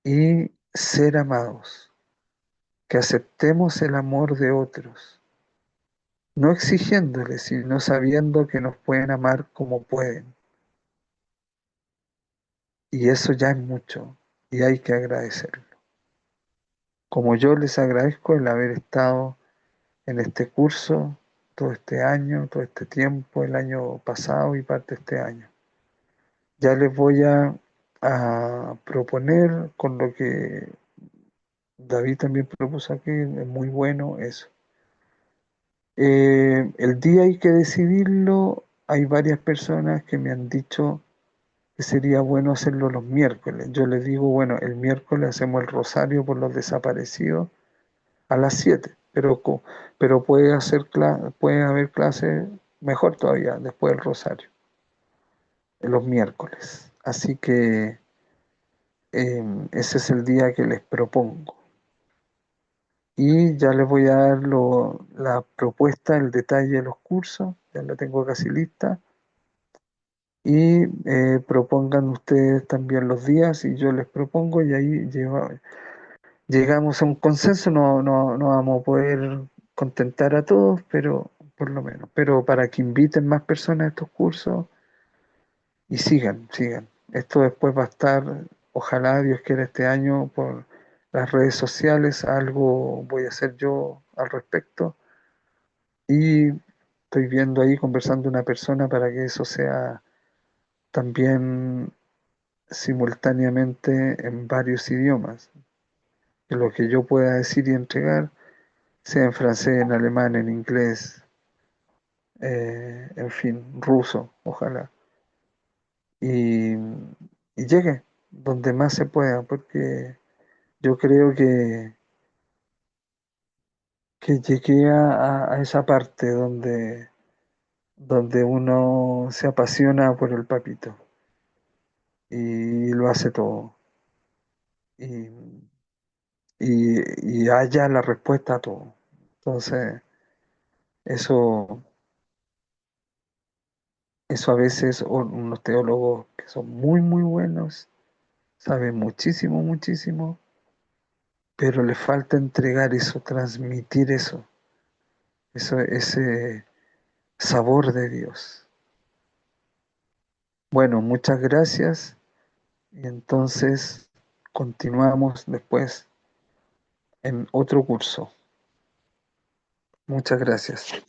y ser amados, que aceptemos el amor de otros, no exigiéndoles, sino sabiendo que nos pueden amar como pueden. Y eso ya es mucho y hay que agradecerlo. Como yo les agradezco el haber estado en este curso todo este año, todo este tiempo, el año pasado y parte de este año. Ya les voy a proponer con lo que David también propuso aquí, es muy bueno eso. El día hay que decidirlo, hay varias personas que me han dicho que sería bueno hacerlo los miércoles. Yo les digo, bueno, el miércoles hacemos el rosario por los desaparecidos a las 7, pero puede haber clase mejor todavía después del rosario, en los miércoles. Así que ese es el día que les propongo. Y ya les voy a dar la propuesta, el detalle de los cursos, ya la tengo casi lista. Y propongan ustedes también los días y yo les propongo y ahí llegamos a un consenso. No vamos a poder contentar a todos, pero por lo menos, pero para que inviten más personas a estos cursos y sigan. Esto después va a estar, ojalá Dios quiera este año, por las redes sociales, algo voy a hacer yo al respecto y estoy viendo ahí, conversando una persona para que eso sea también simultáneamente en varios idiomas, que lo que yo pueda decir y entregar sea en francés, en alemán, en inglés, en fin, ruso, ojalá, y, y llegue donde más se pueda, porque yo creo que llegué a esa parte donde uno se apasiona por el papito y lo hace todo y, y halla la respuesta a todo. Entonces, eso, eso a veces unos teólogos que son muy buenos, saben muchísimo, pero les falta entregar eso, transmitir eso, ese sabor de Dios. Bueno, muchas gracias y entonces continuamos después en otro curso. Muchas gracias.